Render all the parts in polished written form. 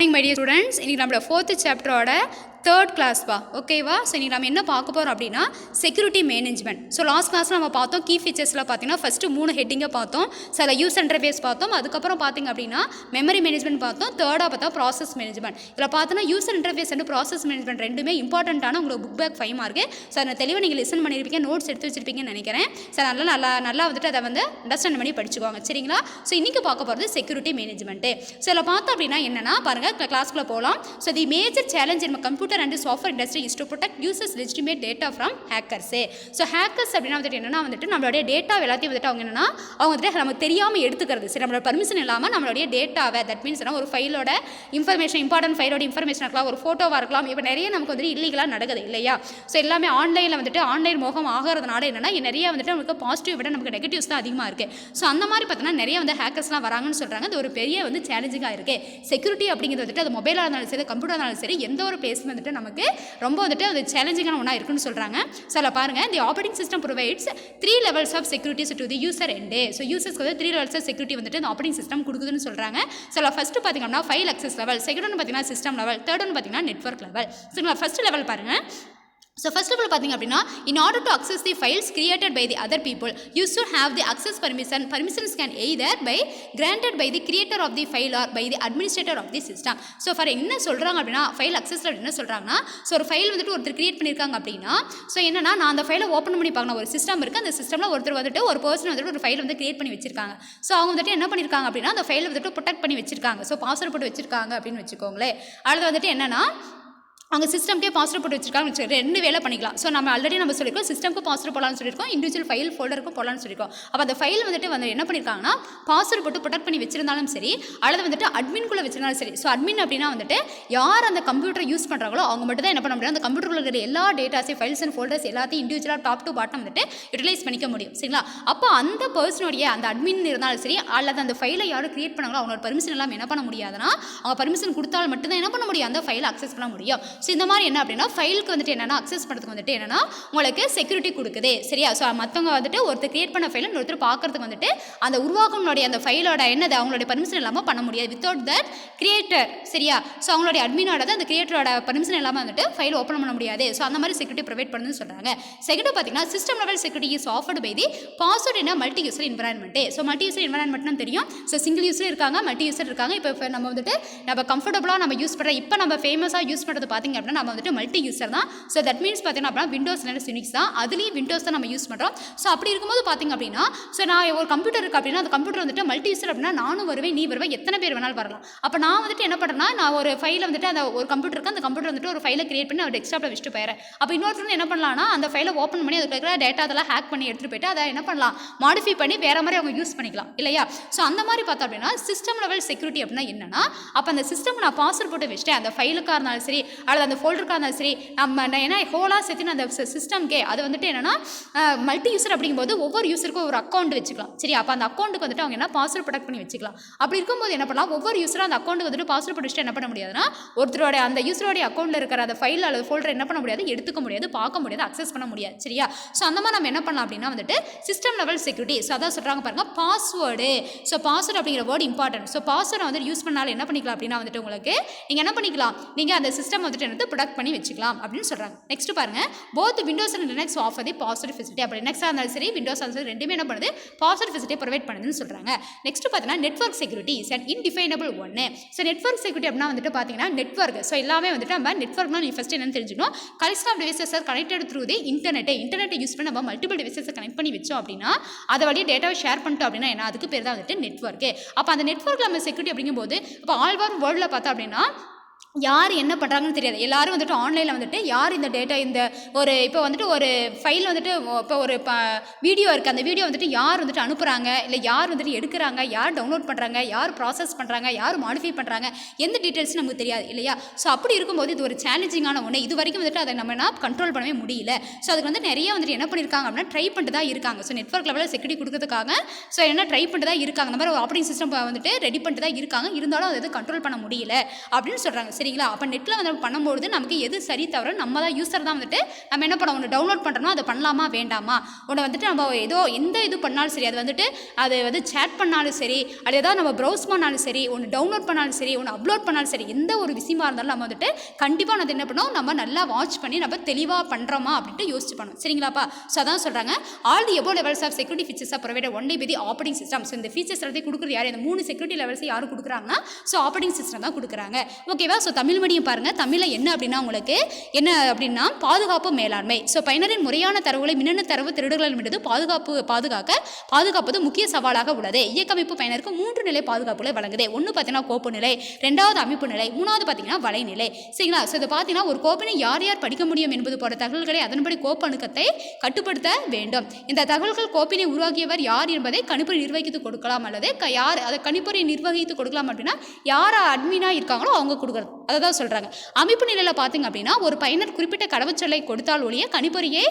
My dear students, இன்னைக்கு நம்மளோட 4th சாப்டரோட third கிளாஸ்வா ஓகேவா. ஸோ இன்றைக்கி நம்ம என்ன பார்க்க போகிறோம் அப்படின்னா செக்யூரிட்டி மேனேஜ்மெண்ட். ஸோ லாஸ்ட் கிளாஸில் நம்ம பார்த்தோம் கீ ஃபீச்சர்ஸில் பார்த்தீங்கன்னா ஃபஸ்ட்டு 3 ஹெட்டிங்கை பார்த்தோம். சில யூஸ் இன்டர்ஃபேஸ் பார்த்தோம். அதுக்கப்புறம் பார்த்திங்க அப்படின்னா மெமரி மேனேஜ்மெண்ட் பார்த்தோம். தேர்டாக பார்த்தா ப்ராசஸ் மேனேஜ்மெண்ட். இதில் பார்த்தோன்னா user interface and process management ரெண்டுமே இம்பார்ட்டண்ட்டான உங்களுக்கு புக் பேக் 5 மார்க்கு. ஸோ அதை தெளிவாக நீங்கள் லிசன் பண்ணியிருப்பீங்க, நோட்ஸ் எடுத்து வச்சிருப்பீங்கன்னு நினைக்கிறேன். ஸோ நல்லா வந்துட்டு அதை வந்து அண்டர்ஸ்டாண்ட் பண்ணி படிச்சுக்கோங்க சரிங்களா. ஸோ இன்றைக்கி பார்க்க போகிறது செக்யூரிட்டி மேனேஜ்மெண்ட்டு. ஸோ இதில் பார்த்தோம் அப்படின்னா என்னென்னா பாருங்கள் கிளாஸ்க்குள்ளே போகலாம். So the major challenge in computer and software industry is to protect users legitimate data from hackers. So hackers அப்படின்னா வந்துட்டு என்னன்னா வந்துட்டு நம்மளுடைய டேட்டா எல்லாத்தையும் வந்துட்டு அவங்க என்னன்னா அவங்க வந்துட்டு நமக்கு தெரியாமல் எடுத்துக்கிறது. சரி, நம்மளோட பர்மிஷன் இல்லாமல் நம்மளுடைய டேட்டாவை தட் மீன்ஸ் ஒரு ஃபைலோட இன்ஃபர்மேஷன் இம்பார்ட்டன்ட் ஃபைலோட இன்ஃபர்மேஷன் இருக்கலாம், ஒரு ஃபோட்டோவாக இருக்கலாம். இப்போ நிறைய நமக்கு வந்துட்டு இல்லீகலாக நடக்குது இல்லையா. ஸோ எல்லாமே ஆன்லைனில் வந்துட்டு ஆன்லைன் மோகம் ஆகிறதுனால என்னன்னா நிறைய வந்துட்டு நமக்கு பாசிட்டிவ் விட நமக்கு நெகட்டிவ்ஸ் தான் அதிகமாக இருக்குது. ஸோ அந்த மாதிரி பார்த்தீங்கன்னா நிறைய வந்து ஹேக்கர்ஸ்லாம் வராங்கன்னு சொல்கிறாங்க. அது ஒரு பெரிய வந்து சேலஞ்சிங்காக இருக்குது. செக்யூரிட்டி அப்படிங்கிறது வந்துட்டு அது மொபைலாக இருந்தாலும் சரி கம்ப்யூட்டராக இருந்தாலும் சரி எந்த ஒரு பிளேஸ் வந்துட்டு நமக்கு ரொம்ப வந்துட்டு அது சேலஞ்சிங்கான ஒன்றா இருக்குன்னு சொல்கிறாங்க. ஸோ அதில் பாருங்கள் the operating system provides 3 levels of securities to the user end. So யூசர்ஸ்க்கு வந்து 3 levels ஆஃப் செக்யூரிட்டி வந்துட்டு இந்த ஆப்ரேட்டிங் சிஸ்டம் கொடுக்குதுன்னு சொல்கிறாங்க. ஸோ அதில் ஃபஸ்ட்டு பார்த்தீங்கன்னா ஃபைல் அக்சஸ் லெவல், செகண்ட் ஒன்று பார்த்தீங்கன்னா சிஸ்டம் லெவல், தேர்ட் ஒன்று பார்த்தீங்கன்னா network level. So first level பாருங்கள். ஸோ ஃபர்ஸ்ட் ஆஃப் ஆல் பார்த்தீங்க அப்படின்னா in order to access the files created by the other people you should have the access permission. Permissions can either by granted by the creator of the file or by the administrator of the system. So for என்ன சொல்கிறாங்க அப்படின்னா file அக்சஸில் என்ன சொல்கிறாங்கன்னா so ஒரு file வந்துட்டு ஒருத்தர் create பண்ணியிருக்காங்க அப்படின்னா ஸோ என்னன்னா நான் அந்த ஃபைலை ஓப்பன் பண்ணி பார்க்கணும். ஒரு சிஸ்டம் இருக்குது, அந்த சிஸ்டமில் ஒருத்தர் வந்துட்டு ஒரு பர்சன் வந்துட்டு ஒரு ஃபைல் வந்து கிரியேட் பண்ணி வச்சிருக்காங்க. ஸோ அவங்க வந்துட்டு என்ன பண்ணியிருக்காங்க அப்படின்னா அந்த ஃபைலை வந்துட்டு ப்ரொடெக்ட் பண்ணி வச்சிருக்காங்க. ஸோ பாஸ்வேர்ட் போட்டு வச்சிருக்காங்க அப்படின்னு வச்சுக்கோங்களேன். அடுத்து வந்துட்டு என்னன்னா அவங்க சிஸ்டம்க்கே பாஸ்வேர்ட் போட்டு வச்சிருக்காங்கன்னு வச்சுக்கோங்க. 2 வேலை பண்ணிக்கலாம். ஸோ நம்ம ஆல்ரெடி நம்ம சொல்லியிருக்கோம் சிஸ்டம்க்கு பாஸ்வேர்ட் போடலாம்னு சொல்லியிருக்கோம், இண்டிவிஜுவல் ஃபைல் ஃபோல்டருக்கு போடலாம்னு சொல்லியிருக்கோம். அப்போ அந்த ஃபைல் வந்துட்டு வந்து என்ன பண்ணியிருக்காங்கன்னா பாஸ்வேர்ட் போட்டு ப்ரொடெக்ட் பண்ணி வச்சிருந்தாலும் சரி அல்லது வந்துட்டு அட்மின்குள்ளே வச்சிருந்தாலும் சரி. ஸோ அட்மின் அப்படின்னா வந்துட்டு யார் அந்த கம்ப்யூட்டரை யூஸ் பண்ணுறாங்களோ அவங்க மட்டும் தான் என்ன பண்ண முடியும், அந்த கம்ப்யூட்டரில் இருக்கிற எல்லா டேட்டாஸையும் ஃபைல்ஸ் அண்ட் ஃபோல்டர்ஸ் எல்லாத்தையும் இண்டிவிஜுவலாக டாப் டு பாட்டம் வந்துட்டு யூட்டிலைஸ் பண்ணிக்க முடியும் சரிங்களா. அப்போ அந்த பர்சனுடைய அந்த அட்மின் இருந்தாலும் சரி அல்லது அந்த ஃபைலை யாரும் கிரியேட் பண்ணாங்களோ அவங்களோட பர்மிஷன் எல்லாம் என்ன பண்ண முடியாதுன்னா அவங்க பர்மிஷன் கொடுத்தால் மட்டும்தான் என்ன பண்ண முடியும், அந்த ஃபைலை அக்சஸ் பண்ண முடியும். ஸோ இந்த மாதிரி என்ன அப்படின்னா ஃபைலுக்கு வந்துட்டு என்னன்னா அக்சஸ் பண்ணுறதுக்கு வந்துட்டு என்னன்னா உங்களுக்கு செக்யூரிட்டி கொடுக்குது சரியா. ஸோ மற்றவங்க வந்துட்டு ஒருத்தர் கிரியேட் பண்ண ஃபைலை ஒருத்தர் பார்க்கறதுக்கு வந்துட்டு அந்த உருவாக்கங்களுடைய அந்த ஃபைலோட என்னது அவங்களுடைய பர்மிஷன் இல்லாமல் பண்ண முடியாது வித்தவுட் தட் கிரியேட்டர் சரியா. ஸோ அவங்களுடைய அட்மினோட அந்த கிரியேட்டரோட பர்மிஷன் இல்லாமல் வந்துட்டு ஃபைல் ஓப்பன் பண்ண முடியாது. ஸோ அந்த மாதிரி செக்யூரிட்டி ப்ரொவைட் பண்ணுன்னு சொல்கிறாங்க. செகண்ட் பார்த்தீங்கன்னா system level security is offered by the password in multi user environment. So multi user என்வரான்மெண்ட்னு தெரியும். ஸோ சிங்கிள் யூசர் இருக்காங்க, மல்டி யூசர் இருக்காங்க. இப்போ நம்ம வந்துட்டு நம்ம கம்ஃபர்டபுளாக நம்ம யூஸ் பண்ணுற இப்போ நம்ம ஃபேமஸாக யூஸ் பண்ணுறது பார்த்திங்க அப்படின்னா நம்ம வந்துட்டு மல்டி யூசர் தான். ஸோ தட் மீன்ஸ் பார்த்தீங்கன்னா அப்படின்னா விண்டோஸ் லினக்ஸ் யூனிக்ஸ் தான், அதுலேயும் விண்டோஸ் தான் நம்ம யூஸ் பண்ணுறோம். ஸோ அப்படி இருக்கும்போது பார்த்திங்க அப்படின்னா ஸோ நான் ஒரு கம்ப்யூட்டர் இருக்குது அப்படின்னா அந்த கம்ப்யூட்டர் வந்துட்டு மல்டி யூசர் அப்படின்னா நானும் வருவேன் நீ வருவேன் எத்தனை பேர் வேணாலும் வரலாம். அப்போ நான் வந்துட்டு என்ன பண்ணுறேன்னா நான் ஒரு ஃபைலை வந்துட்டு அந்த ஒரு கம்ப்யூட்டருக்கு அந்த கம்ப்யூட்டர் வந்துட்டு ஒரு ஃபைலை கிரியேட் பண்ணி ஒரு டெஸ்க்டாப்பில் வச்சுட்டு போயிடுறேன். அப்போ இன்னொருத்தர் என்ன பண்ணலாம்னா அந்த ஃபைலை ஓப்பன் பண்ணி அதுக்கு இருக்கிற டேட்டா அதெல்லாம் ஹேக் பண்ணி எடுத்துகிட்டு போயிட்டு அதை என்ன பண்ணலாம் மாடிஃபை பண்ணி வேறு மாதிரி அவங்க யூஸ் பண்ணிக்கலாம் இல்லையா. ஸோ அந்த மாதிரி பார்த்தோம் அப்படின்னா சிஸ்டம் லெவல் செக்யூரிட்டி அப்படின்னா என்னன்னா அப்போ அந்த சிஸ்டம் நான் பாஸ்வேர்ட் போட்டு வச்சுட்டேன் அந்த ஃபைலுக்காக இருந்தாலும் சரி அல்லது அந்த ஃபோல்டருக்காக இருந்தாலும் சரி நம்ம ஏன்னா ஹோலாக சேர்த்து அந்த சிஸ்டம்கே அது வந்துட்டு என்னன்னா மல்டி யூசர் அப்படிங்கும்போது ஒவ்வொரு யூசருக்கும் ஒரு அக்கௌண்ட் வச்சுக்கலாம் சரி. அப்போ அந்த அக்கௌண்ட்டுக்கு வந்துட்டு அவங்க என்ன பாஸ்வேர்ட் ப்ரொடெக்ட் பண்ணி வச்சுக்கலாம். அப்படி இருக்கும்போது என்ன பண்ணலாம் ஒவ்வொரு யூஸரும் அந்த அக்கௌண்ட்டுக்கு வந்துட்டு பாஸ்வேர்ட் போட்டு என்ன பண்ண முடியாதுன்னா ஒருத்தரோட அந்த யூஸரோடைய அக்கௌண்ட்டில் இருக்கிற அந்த ஃபைல் அல்லது ஃபோல்டர் என்ன பண்ண முடியாது எடுத்துக்க முடியாது, பார்க்க முடியாது, அக்சஸ் பண்ண முடியாது சரியா. ஸோ அந்த மாதிரி நம்ம என்ன பண்ணலாம் அப்படின்னா வந்துட்டு சிஸ்டம் லெவல் செக்யூரிட்டி. ஸோ அதான் சொல்கிறாங்க பாருங்க பாஸ்வேர்டு. ஸோ பாஸ்வேர்டு அப்படிங்கிற வேர்டு இம்பார்ட்டன்ட். ஸோ பாஸ்வேர்டை வந்து யூஸ் பண்ணாலும் என்ன பண்ணிக்கலாம் அப்படின்னா வந்துட்டு உங்களுக்கு நீங்கள் என்ன பண்ணிக்கலாம் நீங்கள் அந்த சிஸ்டம் வந்துட்டு என்ன ப்ரொடெக்ட் பண்ணி வச்சுக்கலாம் அப்படின்னு சொல்கிறாங்க. நெக்ஸ்ட் பாருங்க both Windows and Linux offer the password facility. அப்போ லினக்ஸாக இருந்தாலும் சரி விண்டோஸ் இருந்தாலும் சரி ரெண்டுமே என்ன பண்ணுது பாஸ்வேர்ட் ஃபெசிலிட்டி ப்ரொவைட் பண்ணுதுன்னு சொல்கிறாங்க. நெக்ஸ்ட் பார்த்தீங்கன்னா network security is and indefinable ஒன்று. ஸோ நெட்வொர்க் செக்யூரிட்டி அப்படின்னா வந்துட்டு பார்த்தீங்கன்னா நெட்வொர்க். ஸோ எல்லாமே வந்துட்டு நம்ம நெட்வொர்க்னா நீ ஃபஸ்ட்டு என்னன்னு தெரிஞ்சுக்கணும். Collection of devices are connected through the இன்டர்நெட்டை யூஸ் பண்ணி நம்ம மல்டிபிள் டிவைசஸை கனெக்ட் பண்ணி வச்சோம் அப்படின்னா அதை வழியாக டேட்டாவை ஷேர் பண்ணிட்டோம் அப்படின்னா என்ன அதுக்கு பேர் தான் வந்துட்டு நெட்வொர்க்கு. அப்போ அந்த நெட்வொர்க்கில் நம்ம செக்யூரிட்டி அப்படிங்கும்போது இப்போ ஆல் ஓவர் வேர்ல்டில் பார்த்தோம் அப்படின்னா யார் என்ன பண்ணுறாங்கன்னு தெரியாது. எல்லாரும் வந்துட்டு ஆன்லைனில் வந்துட்டு யார் இந்த டேட்டா இந்த ஒரு இப்போ வந்துட்டு ஒரு ஃபைல் வந்துட்டு இப்போ ஒரு வீடியோ இருக்குது அந்த வீடியோ வந்துட்டு யார் வந்துட்டு அனுப்புகிறாங்க இல்லை யார் வந்துட்டு எடுக்கிறாங்க யார் டவுன்லோட் பண்ணுறாங்க யார் ப்ராசஸ் பண்ணுறாங்க யார் மாடிஃபை பண்ணுறாங்க எந்த டீட்டெயில்ஸ் நமக்கு தெரியாது இல்லையா. ஸோ அப்படி இருக்கும்போது இது ஒரு சேலஞ்சிங்கான ஒன்று. இது வரைக்கும் வந்துட்டு அதை நம்ம கண்ட்ரோல் பண்ணவே முடியல. ஸோ அதுக்கு வந்து நிறைய வந்துட்டு என்ன பண்ணியிருக்காங்க அப்படின்னா ட்ரை பண்ணிட்டு தான் இருக்காங்க. ஸோ நெட்வொர்க் லெவலில் செக்யூரிட்டி கொடுக்கறதுக்காக ஸோ என்ன ட்ரை பண்ணிட்டு தான் இருக்காங்க. அந்த மாதிரி ஒரு ஆப்ரேட்டிங் சிஸ்டம் வந்துட்டு ரெடி பண்ணிட்டு தான் இருக்காங்க. இருந்தாலும் அதை கண்ட்ரோல் பண்ண முடியல அப்படின்னு சொல்கிறாங்க சரிங்களா. அப்போ நெட்டில் வந்து பண்ணும்போது நமக்கு எது சரி தவிர நம்ம தான் யூஸர் தான் வந்துட்டு நம்ம என்ன பண்ணோம், ஒன்று டவுன்லோட் பண்ணுறோமோ அதை பண்ணலாமா வேண்டாமா, ஒன்று வந்துட்டு நம்ம ஏதோ எந்த இது பண்ணாலும் சரி, அது வந்துட்டு அது வந்து சேட் பண்ணாலும் சரி, அது ஏதாவது நம்ம ப்ரௌஸ் பண்ணாலும் சரி, ஒன்று டவுன்லோட் பண்ணாலும் சரி, ஒன்று அப்லோட் பண்ணாலும் சரி, எந்த ஒரு விஷயமா இருந்தாலும் நம்ம வந்துட்டு கண்டிப்பாக வந்து என்ன பண்ணோம், நம்ம நல்லா வாட்ச் பண்ணி நம்ம தெளிவாக பண்ணுறோமா அப்படின்ட்டு யோசிச்சு பண்ணணும் சரிங்களாப்பா. ஸோ அதான் சொல்கிறாங்க, all the above levels of security features are provided only by the operating system. So இந்த ஃபீச்சர்ஸ் எல்லாத்தையும் கொடுக்குறது யார், இந்த 3 செக்யூரிட்டி லெவல்ஸ் யாரும் கொடுக்குறாங்கன்னா ஸோ ஆப்பரேட்டிங் சிஸ்டம் தான் கொடுக்குறாங்க. ஓகேவா. ஸோ தமிழ் மீடியம் பாருங்கள், தமிழில் என்ன அப்படின்னா உங்களுக்கு என்ன அப்படின்னா பாதுகாப்பு மேலாண்மை. ஸோ பயனரின் முறையான தரவுகளை மின்னணு தரவு திருடுகளிடமிருந்து பாதுகாப்பது முக்கிய சவாலாக உள்ளது. இயக்கமைப்பு பயனருக்கு 3 நிலை பாதுகாப்புகளை வழங்குது. ஒன்று பார்த்தீங்கன்னா கோப்பு நிலை, 2வது அமைப்பு நிலை, 3வது பார்த்தீங்கன்னா வலைநிலை சரிங்களா. ஸோ இதை பார்த்தீங்கன்னா ஒரு கோப்பினை யார் யார் படிக்க முடியும் என்பது போன்ற தகவல்களை அதன்படி கோப்பு அணுக்கத்தை கட்டுப்படுத்த வேண்டும். இந்த தகவல்கள் கோப்பினை உருவாக்கியவர் யார் என்பதை கணிப்பொறி நிர்வகித்து கொடுக்கலாம், அல்லது யார் அதை கணிப்பொறி நிர்வகித்து கொடுக்கலாம் அப்படின்னா யார் அட்மினாக இருக்காங்களோ அவங்க கொடுக்குறது, அதை தான் சொல்கிறாங்க. அமைப்பு நிலையில் பார்த்தீங்க அப்படின்னா ஒரு பயனர் குறிப்பிட்ட கடவுச்சொல்லை கொடுத்தால் ஒழிய கணிப்பொறியை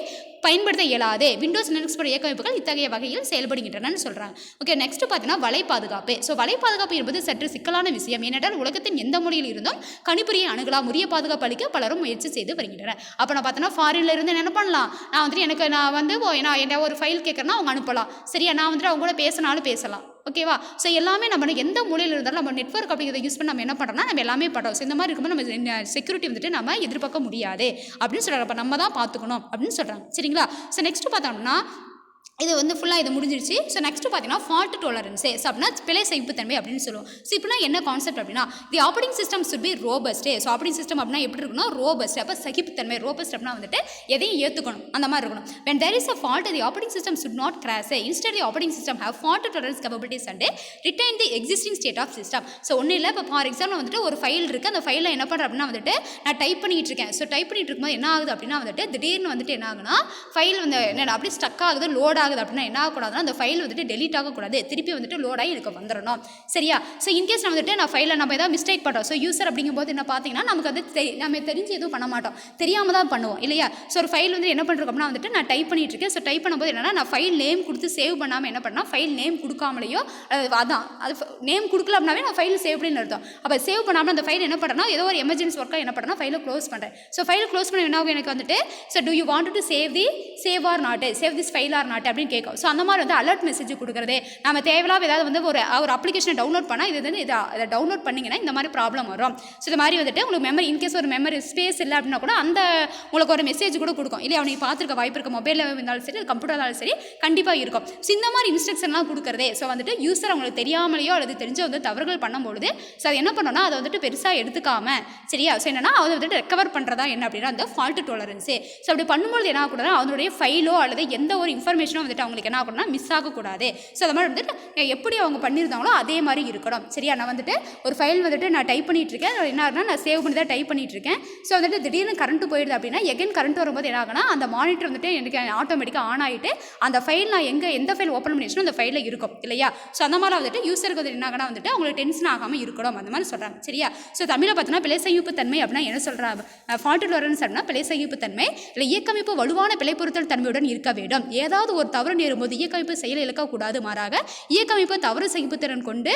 பயன்படுத்த இயலாது. விண்டோஸ் லினக்ஸ் போன்ற இயக்கமைப்புகள் இத்தகைய வகையில் செயல்படுகின்றன சொல்கிறாங்க. ஓகே, நெக்ஸ்ட் பார்த்தீங்கன்னா வலை பாதுகாப்பு. ஸோ வலை பாதுகாப்பு என்பது சற்று சிக்கலான விஷயம். ஏனென்றால் உலகத்தின் எந்த மொழியில் இருந்தும் கணிப்பொறியை அணுகலாம். உரிய பாதுகாப்பு அளிக்க பலரும் முயற்சி செய்து வருகின்றனர். அப்போ நான் பார்த்தோன்னா ஃபாரின்ல இருந்து என்ன பண்ணலாம், நான் வந்துட்டு நான் என்ன ஒரு ஃபைல் கேட்குறேன்னா அவங்க அனுப்பலாம் சரியா. நான் வந்துட்டு அவங்க கூட பேசினாலும் பேசலாம். ஓகேவா. ஸோ எல்லாமே நம்ம எந்த மூலையில் இருந்தாலும் நம்ம நெட்வொர்க் அப்படிங்கிறத யூஸ் பண்ணி நம்ம என்ன பண்ணுறோம்னா நம்ம எல்லாமே பண்ணுறோம். ஸோ இந்த மாதிரி இருக்கும்போது நம்ம செக்யூரிட்டி வந்துட்டு நம்ம எதிர்பார்க்க முடியாது அப்படின்னு சொல்கிறாங்க. அப்போ நம்ம தான் பார்த்துக்கணும் அப்படின்னு சொல்கிறாங்க சரிங்களா. ஸோ நெக்ஸ்ட் பார்த்தோம்னா இது வந்து ஃபுல்லாக இது முடிஞ்சிருச்சு. ஸோ நெக்ஸ்ட்டு பார்த்தீங்கன்னா ஃபால்ட் டோலரன்ஸே. ஸோ அப்படின்னா பிழை சகிப்புத்தன்மை அப்படின்னு சொல்லுவோம். ஸோ இப்படின்னா என்ன கான்செப்ட் அப்படின்னா the operating system should be ரோபஸ்டே. ஸோ ஆப்பரேட்டிங் சிஸ்டம் அப்படின்னா எப்படி இருக்குன்னா ரோபஸ்ட். அப்போ சகிப்புத்தன்மை ரோபஸ்ட் அப்படின்னா வந்துட்டு எதையும் ஏற்றுக்கணும் அந்த மாதிரி இருக்கணும். when there is a fault the operating system should not crash. Instead the operating system have fault tolerance capabilities and retain the existing state of system. So ஒன்றும் இல்லை, இப்போ ஃபார் எக்ஸாம்பிள் வந்துட்டு ஒரு ஃபைல் இருக்குது, அந்த ஃபைலில் என்ன பண்ணுறேன் அப்படின்னா வந்துட்டு நான் டைப் பண்ணிகிட்டு இருக்கேன். ஸோ டைப் பண்ணிட்டு இருக்கும்போது என்ன ஆகுது அப்படின்னா வந்துட்டு திடீர்னு வந்துட்டு என்ன ஆகுனா ஃபைல் வந்து என்ன அப்படியே ஸ்டக் ஆகுது, லோட் ஆகுது அப்படின்னா என்ன ஆகக்கூடாதுன்னா அந்த ஃபைல் வந்துட்டு டெலீட் ஆகக்கூடாது, திருப்பி வந்துட்டு லோட் ஆகி எனக்கு வந்துடணும் சரியா. ஸோ இன்கேஸ் நான் வந்துட்டு நான் ஃபைலில் நம்ம ஏதாவது மிஸ்டேக் பண்ணுறோம். ஸோ யூசர் அப்படிங்கும்போது என்ன பார்த்தீங்கன்னா நமக்கு வந்து நம்ம தெரிஞ்சு எதுவும் பண்ண மாட்டோம், தெரியாமல் தான் பண்ணுவோம் இல்லையா. ஸோ ஒரு ஃபைல் வந்து என்ன பண்ணுறோம் அப்படின்னா வந்துட்டு நான் டைப் பண்ணிட்டு இருக்கேன். ஸோ டைப் பண்ணும்போது என்னன்னா நான் ஃபைல் நேம் கொடுத்து சேவ் பண்ணாமல் என்ன பண்ணால் ஃபைல் நேம் கொடுக்காமலையோ அதான் அது நேம் கொடுக்கல அப்படின்னாவே நான் ஃபைல் சேவ் பண்ணி அர்த்தம். அப்போ சேவ் பண்ணாமல் அந்த ஃபைல் என்ன பண்ணுறேன்னா ஏதோ ஒரு எமர்ஜென்சி ஒர்க்காக என்ன பண்ணுறேன்னா ஃபைலை க்ளோஸ் பண்ணுறேன். ஸோ ஃபைல் க்ளோஸ் பண்ண என்ன ஆகும் எனக்கு வந்துட்டு so do you want to save or not, save this file or not அப்படின்னு கேட்கும். ஸோ அந்த மாதிரி வந்து அலர்ட் மெசேஜ் கொடுக்குறது. நம்ம தேவையில்லாம ஏதாவது வந்து ஒரு அப்ளிகேஷனை டவுன்லோட் பண்ணால் இது வந்து இதை டவுன்லோட் பண்ணிங்கன்னா இந்த மாதிரி ப்ராப்ளம் வரும். ஸோ இது மாதிரி வந்துட்டு உங்களுக்கு மெமரி இன்கேஸ் ஒரு மெமரி ஸ்பேஸ் இல்லை அப்படின்னா கூட அந்த உங்களுக்கு ஒரு மெசேஜ் கூட கொடுக்கும் இல்லையா. அவனுக்கு பார்த்துருக்க வாய்ப்பு இருக்க மொபைலில் இருந்தாலும் சரி கம்ப்யூட்டர் இருந்தாலும் சரி கண்டிப்பாக இருக்கும். ஸோ இந்த மாதிரி இன்ஸ்ட்ரக்ஷன்லாம் கொடுக்குறதே. ஸோ வந்துட்டு யூஸர் அவங்களுக்கு தெரியாமலையோ அல்லது தெரிஞ்சோ வந்து தவறுகள் பண்ணும்பொழுது ஸோ அது என்ன பண்ணணும்னா அதை வந்துட்டு பெருசாக எடுத்துக்காம சரியா. ஸோ என்னன்னா அதை வந்துட்டு ரெக்கவர் பண்ணுறதா என்ன அப்படின்னா அந்த ஃபால்ட் டோலரன்ஸே. ஸோ அப்படி பண்ணும்போது என்ன ஆகக்கூடாதுன்னா அவனுடைய ஃபைலோ அல்லது எந்த ஒரு இன்ஃபர்மேஷனோ வந்துட்டு அவங்களுக்கு என்ன ஆகணும்னா மிஸ் ஆகக்கூடாது. ஸோ அது மாதிரி வந்துட்டு எப்படி அவங்க பண்ணியிருந்தாங்களோ அதே மாதிரி இருக்கணும் சரியா. நான் வந்துட்டு ஒரு ஃபைல் வந்துட்டு நான் டைப் பண்ணிட்டு இருக்கேன், என்ன ஆகுனா நான் சேவ் பண்ணி தான் டைப் பண்ணிட்டு இருக்கேன். ஸோ வந்துட்டு திடீர்னு கரண்ட் போயிடுது அப்படின்னா எகைன் கரண்ட் வரும்போது என்ன ஆகுனா அந்த மானிட்டர் வந்துட்டு எனக்கு ஆட்டோமேட்டிக்காக ஆன் ஆகிட்டு அந்த ஃபைல் நான் எந்த ஃபைல் ஓப்பன் பண்ணி வச்சுன்னா அந்த ஃபைலில் இருக்கும் இல்லையா. ஸோ அந்த மாதிரி வந்துட்டு யூஸருக்கு வந்து என்ன ஆகுனா வந்துட்டு அவங்களுக்கு டென்ஷன் ஆகாமல் இருக்கணும் அந்த மாதிரி சொல்கிறாங்க சரியா. ஸோ தமிழில் பார்த்தீங்கன்னா பிழை சகிப்பு தன்மை அப்படின்னா என்ன சொல்கிறாங்க, ஃபால்ட் டோலரன்ஸ் அப்படின்னா பிழை சகிப்பு தன்மை இல்லை இயக்கமைப்பு வலுவான பிழை பொருத்தல் தன்மையுடன் இருக்க வேண்டும். ஏதாவது ஒரு தவறு நேரும்போது இயக்கமைப்பு செயல் இழக்கக்கூடாது, மாறாக இயக்கமைப்பு தவறு சகிப்புத்திறன் கொண்டு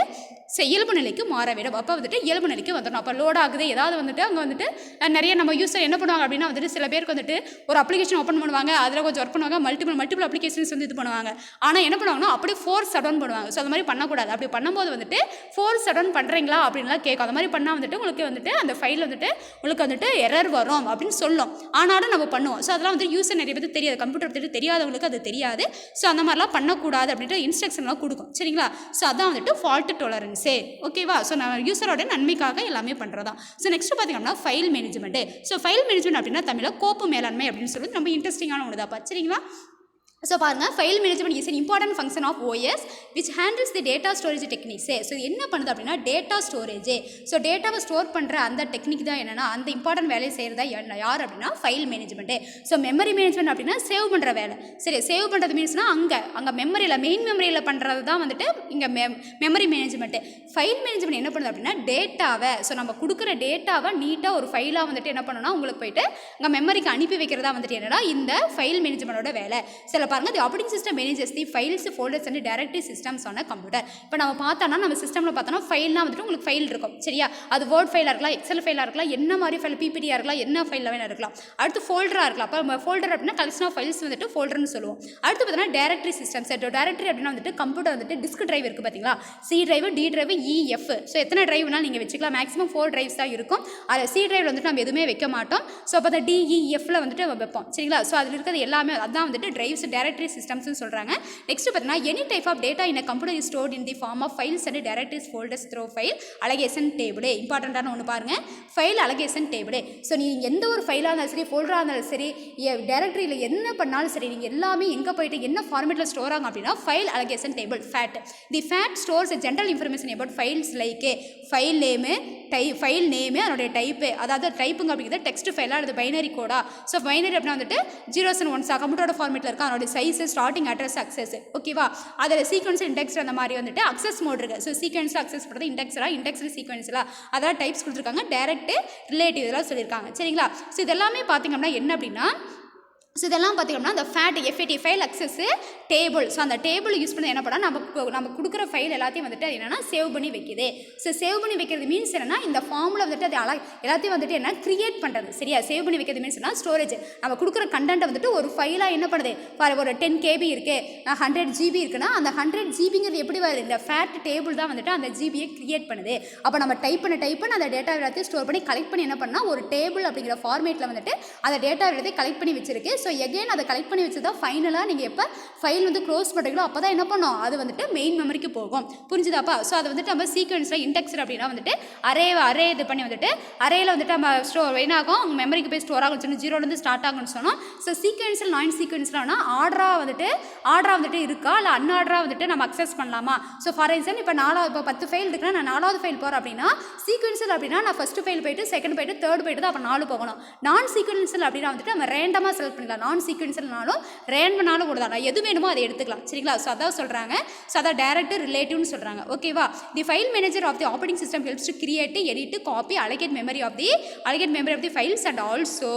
இயல்பு நிலைக்கு மாற வேண்டும். அப்போ வந்துட்டு இயல்பு நிலைக்கு வந்துடணும். அப்போ லோட் ஆகுது ஏதாவது வந்துட்டு அங்கே வந்துட்டு நிறைய நம்ம யூஸர் என்ன பண்ணுவாங்க அப்படின்னா வந்துட்டு சில பேருக்கு வந்துட்டு ஒரு அப்ளிகேஷன் ஓப்பன் பண்ணுவாங்க, அதில் கொஞ்சம் ஒர்க் பண்ணுவாங்க, மல்டிபிள் அப்ளிகேஷன்ஸ் வந்து இது பண்ணுவாங்க. ஆனால் என்ன பண்ணுவாங்கன்னா அப்படியே ஃபோர்ஸ் ஷட் பண்ணுவாங்க. ஸோ அது மாதிரி பண்ணக்கூடாது. அப்படி பண்ணும்போது வந்துட்டு ஃபோர்ஸ் ஷட் பண்ணுறீங்களா அப்படின்லாம் கேட்கும். அது மாதிரி பண்ணால் வந்துட்டு உங்களுக்கு வந்துட்டு அந்த ஃபைல் வந்துட்டு உங்களுக்கு வந்துட்டு எரர் வரும் அப்படின்னு சொல்லும். ஆனாலும் நம்ம பண்ணுவோம். ஸோ அதெல்லாம் வந்து யூஸர் நிறைய பேர் தெரியாது, கம்ப்யூட்டர் பற்றி தெரியாதவங்களுக்கு அது தெரியாது. ஸோ அந்த மாதிரிலாம் பண்ணக்கூடாது அப்படின்ட்டு இன்ஸ்ட்ரக்ஷன்லாம் கொடுக்கும் சரிங்களா. ஸோ அதான் வந்துட்டு ஃபால்ட் டோலரன்ஸே ஓகேவா. ஸோ நான் யூஸரோட நன்மைக்காக எல்லாமே பண்ணுறதா. ஸோ நெக்ஸ்ட் பார்த்தீங்கன்னா file management. So file management அப்படின்னா தமிழில் கோப்பு மேலாண்மை அப்படின்னு சொல்லிட்டு ரொம்ப இன்ட்ரெஸ்டிங்கான ஒன்று தான் சரிங்களா. ஸோ பாருங்கள், file management is an important function of OS which handles the data storage techniques. So என்ன பண்ணுது அப்படின்னா டேட்டா ஸ்டோரேஜ். ஸோ டேட்டாவை ஸ்டோர் பண்ணுற அந்த டெக்னிக் தான் என்னென்னா அந்த இம்பார்ட்டன்ட் வேலையை செய்கிறதா யார் அப்படின்னா file management. So memory management அப்படின்னா சேவ் பண்ணுற வேலை. சரி, சேவ் பண்ணுறது மீன்ஸ்னால் அங்கே மெமரியில் மெயின் மெமரியில் பண்ணுறது தான் வந்துட்டு இங்கே மெமரி மேனேஜ்மெண்ட்டு. ஃபைல் மேனேஜ்மெண்ட் என்ன பண்ணுது அப்படின்னா டேட்டாவை ஸோ நம்ம கொடுக்குற டேட்டாவை நீட்டாக ஒரு ஃபைலாக வந்துட்டு என்ன பண்ணணும்னா உங்களுக்கு போயிட்டு அங்கே மெமரிக்கு அனுப்பி வைக்கிறதா வந்துட்டு என்னன்னா இந்த ஃபைல் மேனேஜ்மெண்ட்டோட வேலை. சில பாருங்கள் the operating system manages the files folders and directory systems ஆன கம்ப்யூட்டர். இப்போ நம்ம பார்த்தோம்னா நம்ம சிஸ்டமில் பார்த்தோம்னா ஃபைல்னா வந்துட்டு உங்களுக்கு ஃபைல் இருக்கும் சரியா, அது வேர்ட் ஃபைலாக இருக்கலாம், எக்ஸல் ஃபைலாக இருக்கலாம், என்ன மாதிரி ஃபைல் பிபிடியாக இருக்கலாம், என்ன ஃபைலில் வேணா இருக்கலாம். அடுத்து ஃபோல்டராக இருக்கலாம். அப்போ ஃபோல்டர் அப்படின்னா கலெக்ஷன் ஆஃப் ஃபைல்ஸ் வந்துட்டு ஃபோல்டர்னு சொல்லுவோம். அடுத்து பார்த்தீங்கன்னா டைரக்டரி சிஸ்டம்ஸ். டைரக்டரி அப்படின்னா வந்துட்டு கம்ப்யூட்டர் வந்துட்டு டிஸ்க் டிரைவ் இருக்குது பார்த்தீங்களா, C drive, D drive, E F. So எத்தனை டிரைவ்னால் நீங்கள் வச்சுக்கலாம், மேக்ஸிமம் 4 டிரைவ்ஸ் தான் இருக்கும். அதில் சி டிரைவில் வந்துட்டு நம்ம எதுவுமே வைக்க மாட்டோம். ஸோ அப்போ அந்த டிஇஎஃப்ல வந்துட்டு வைப்போம் சரிங்களா. ஸோ அதில் இருக்கிறது எல்லாமே அதான் வந்துட்டு டிரைவ்ஸ் டைரக்டரி சிஸ்டம்ஸ்னு சொல்கிறாங்க. நெக்ஸ்ட் பார்த்தீங்கன்னா any type of data in computer is stored in the form of files and directories folders through file allocation table. இம்பார்ட்டண்ட்டான ஒன்று பாருங்கள், ஃபைல் அலகேஷன் டேபிள். ஸோ நீங்கள் எந்த ஒரு ஃபைலாக இருந்தாலும் சரி, ஃபோல்டராக இருந்தாலும் சரி, டைரக்டரியில் என்ன பண்ணாலும் சரி, நீங்கள் எல்லாமே எங்கே போயிட்டு என்ன ஃபார்மேட்டில் ஸ்டோர் ஆகும் அப்படின்னா file allocation table FAT. The FAT stores general information about files like file name, file name, அதனுடைய டைப்பு, அதாவது டைப்புங்க அப்படிங்கிறது டெக்ஸ்ட் ஃபைலாக அல்லது பைனரி கோடா. ஸோ பைனரி அப்படின்னா வந்துட்டு 0s and 1s கம்ப்யூட்டரோட ஃபார்மேட்டில் இருக்கா, அதோட சைஸு, ஸ்டார்டிங் அட்ரஸ், அக்சஸ் ஓகேவா. அதில் சீக்வன்ஸ், இண்டெக்ஸ் அந்த மாதிரி வந்துட்டு அக்சஸ் மோட் இருக்குது. ஸோ சீக்வன்ஸில் அக்சஸ் பண்ணுறது இண்டெக்ஸில் சீக்வன்ஸில் அதெல்லாம் டைப்ஸ் கொடுத்துருக்காங்க. டைரக்ட், ரிலேட்டிவ் இதெல்லாம் சொல்லியிருக்காங்க சரிங்களா. ஸோ இதெல்லாமே பார்த்திங்கன்னா என்ன அப்படின்னா, ஸோ இதெல்லாம் பார்த்திங்கன்னா அந்த FAT file access table. So அந்த டேபிள் யூஸ் பண்ணி என்ன பண்ணால் நம்ம கொடுக்குற ஃபைல் எல்லாத்தையும் வந்துட்டு அது என்னென்னா சேவ் பண்ணி வைக்கிது. ஸோ சேவ் பண்ணி வைக்கிறது மீன்ஸ் என்னென்னா இந்த ஃபார்மில் வந்துட்டு அது எல்லாத்தையும் வந்துட்டு என்ன கிரியேட் பண்ணுறது சரியா. சேவ் பண்ணி வைக்கிறது மீன்ஸ் என்ன, ஸ்டோரேஜ். நம்ம கொடுக்குற கண்டென்ட்டை வந்துட்டு ஒரு ஃபைலாக என்ன பண்ணுது, ஒரு 10 KB இருக்குது, 100 GB இருக்குன்னா அந்த 100 GBங்கிறது எப்படி வருது, இந்த ஃபேட் டேபிள் தான் வந்துட்டு அந்த ஜிபியை கிரியேட் பண்ணுது. அப்போ நம்ம டைப் பண்ண அந்த டேட்டா எல்லாத்தையும் ஸ்டோர் பண்ணி கலெக்ட் பண்ணி என்ன பண்ணால் ஒரு டேபிள் அப்படிங்கிற ஃபார்மேட்டில் வந்துட்டு அந்த டேட்டா எல்லாத்தையும் கலெக்ட் பண்ணி வச்சிருக்கு. ஸோ எகெயின் அதை கலெக்ட் பண்ணி வச்சு தான் ஃபைனலாக நீங்கள் எப்போ ஃபைல் வந்து க்ளோஸ் பண்ணுறீங்களோ அப்போ தான் என்ன பண்ணோம், அது வந்துட்டு மெயின் மெமரிக்கு போகும். புரிஞ்சுதாப்பா. ஸோ அதை வந்துட்டு நம்ம சீக்வன்ஸில் இண்டெக்ஸ் அப்படின்னா வந்துட்டு அரே இது பண்ணி வந்துட்டு அரேயில் வந்துட்டு நம்ம ஸ்டோர் என்ன ஆகும், அவங்க மெமரிக்கு போய் ஸ்டோர் ஆகும்னு சொன்னோம், 0லேருந்து ஸ்டார்ட் ஆகும்னு சொன்னோம். ஸோ சீக்வன்ஸில் நான் சீக்வன்ஸ்லாம் ஆர்டராக வந்துட்டு இருக்கா இல்லை அன்ஆர்டராக வந்துட்டு நம்ம அக்சஸ் பண்ணலாமா. ஸோ ஃபார் எக்ஸாம்பிள் இப்போ 10 ஃபைல் இருக்குன்னா நான் 4வது ஃபைல் போகிறேன் அப்படின்னா சீக்வன்ஸில் அப்படின்னா நான் ஃபஸ்ட்டு ஃபைல் போய்ட்டு, செகண்ட் போய்ட்டு, தேர்ட் போய்ட்டு தான் அப்போ 4 போகணும். நான் சீக்வன்ஸில் அப்படின்னா வந்துட்டு நம்ம ரேண்டமாக செலக்ட் பண்ணிக்கலாம். நான் சீக்வன்ஸ்னாலும் ரேண்டம்னாலும் கூட தான் எது வேணுமோ அதை எடுத்துக்கலாம் சரிங்களா. ஸோ அதான் சொல்கிறாங்க. ஸோ அதான் டைரக்ட், ரிலேட்டிவ்னு சொல்கிறாங்க ஓகேவா. The file manager of the operating system helps to create, edit, copy, allocate memory of the files and also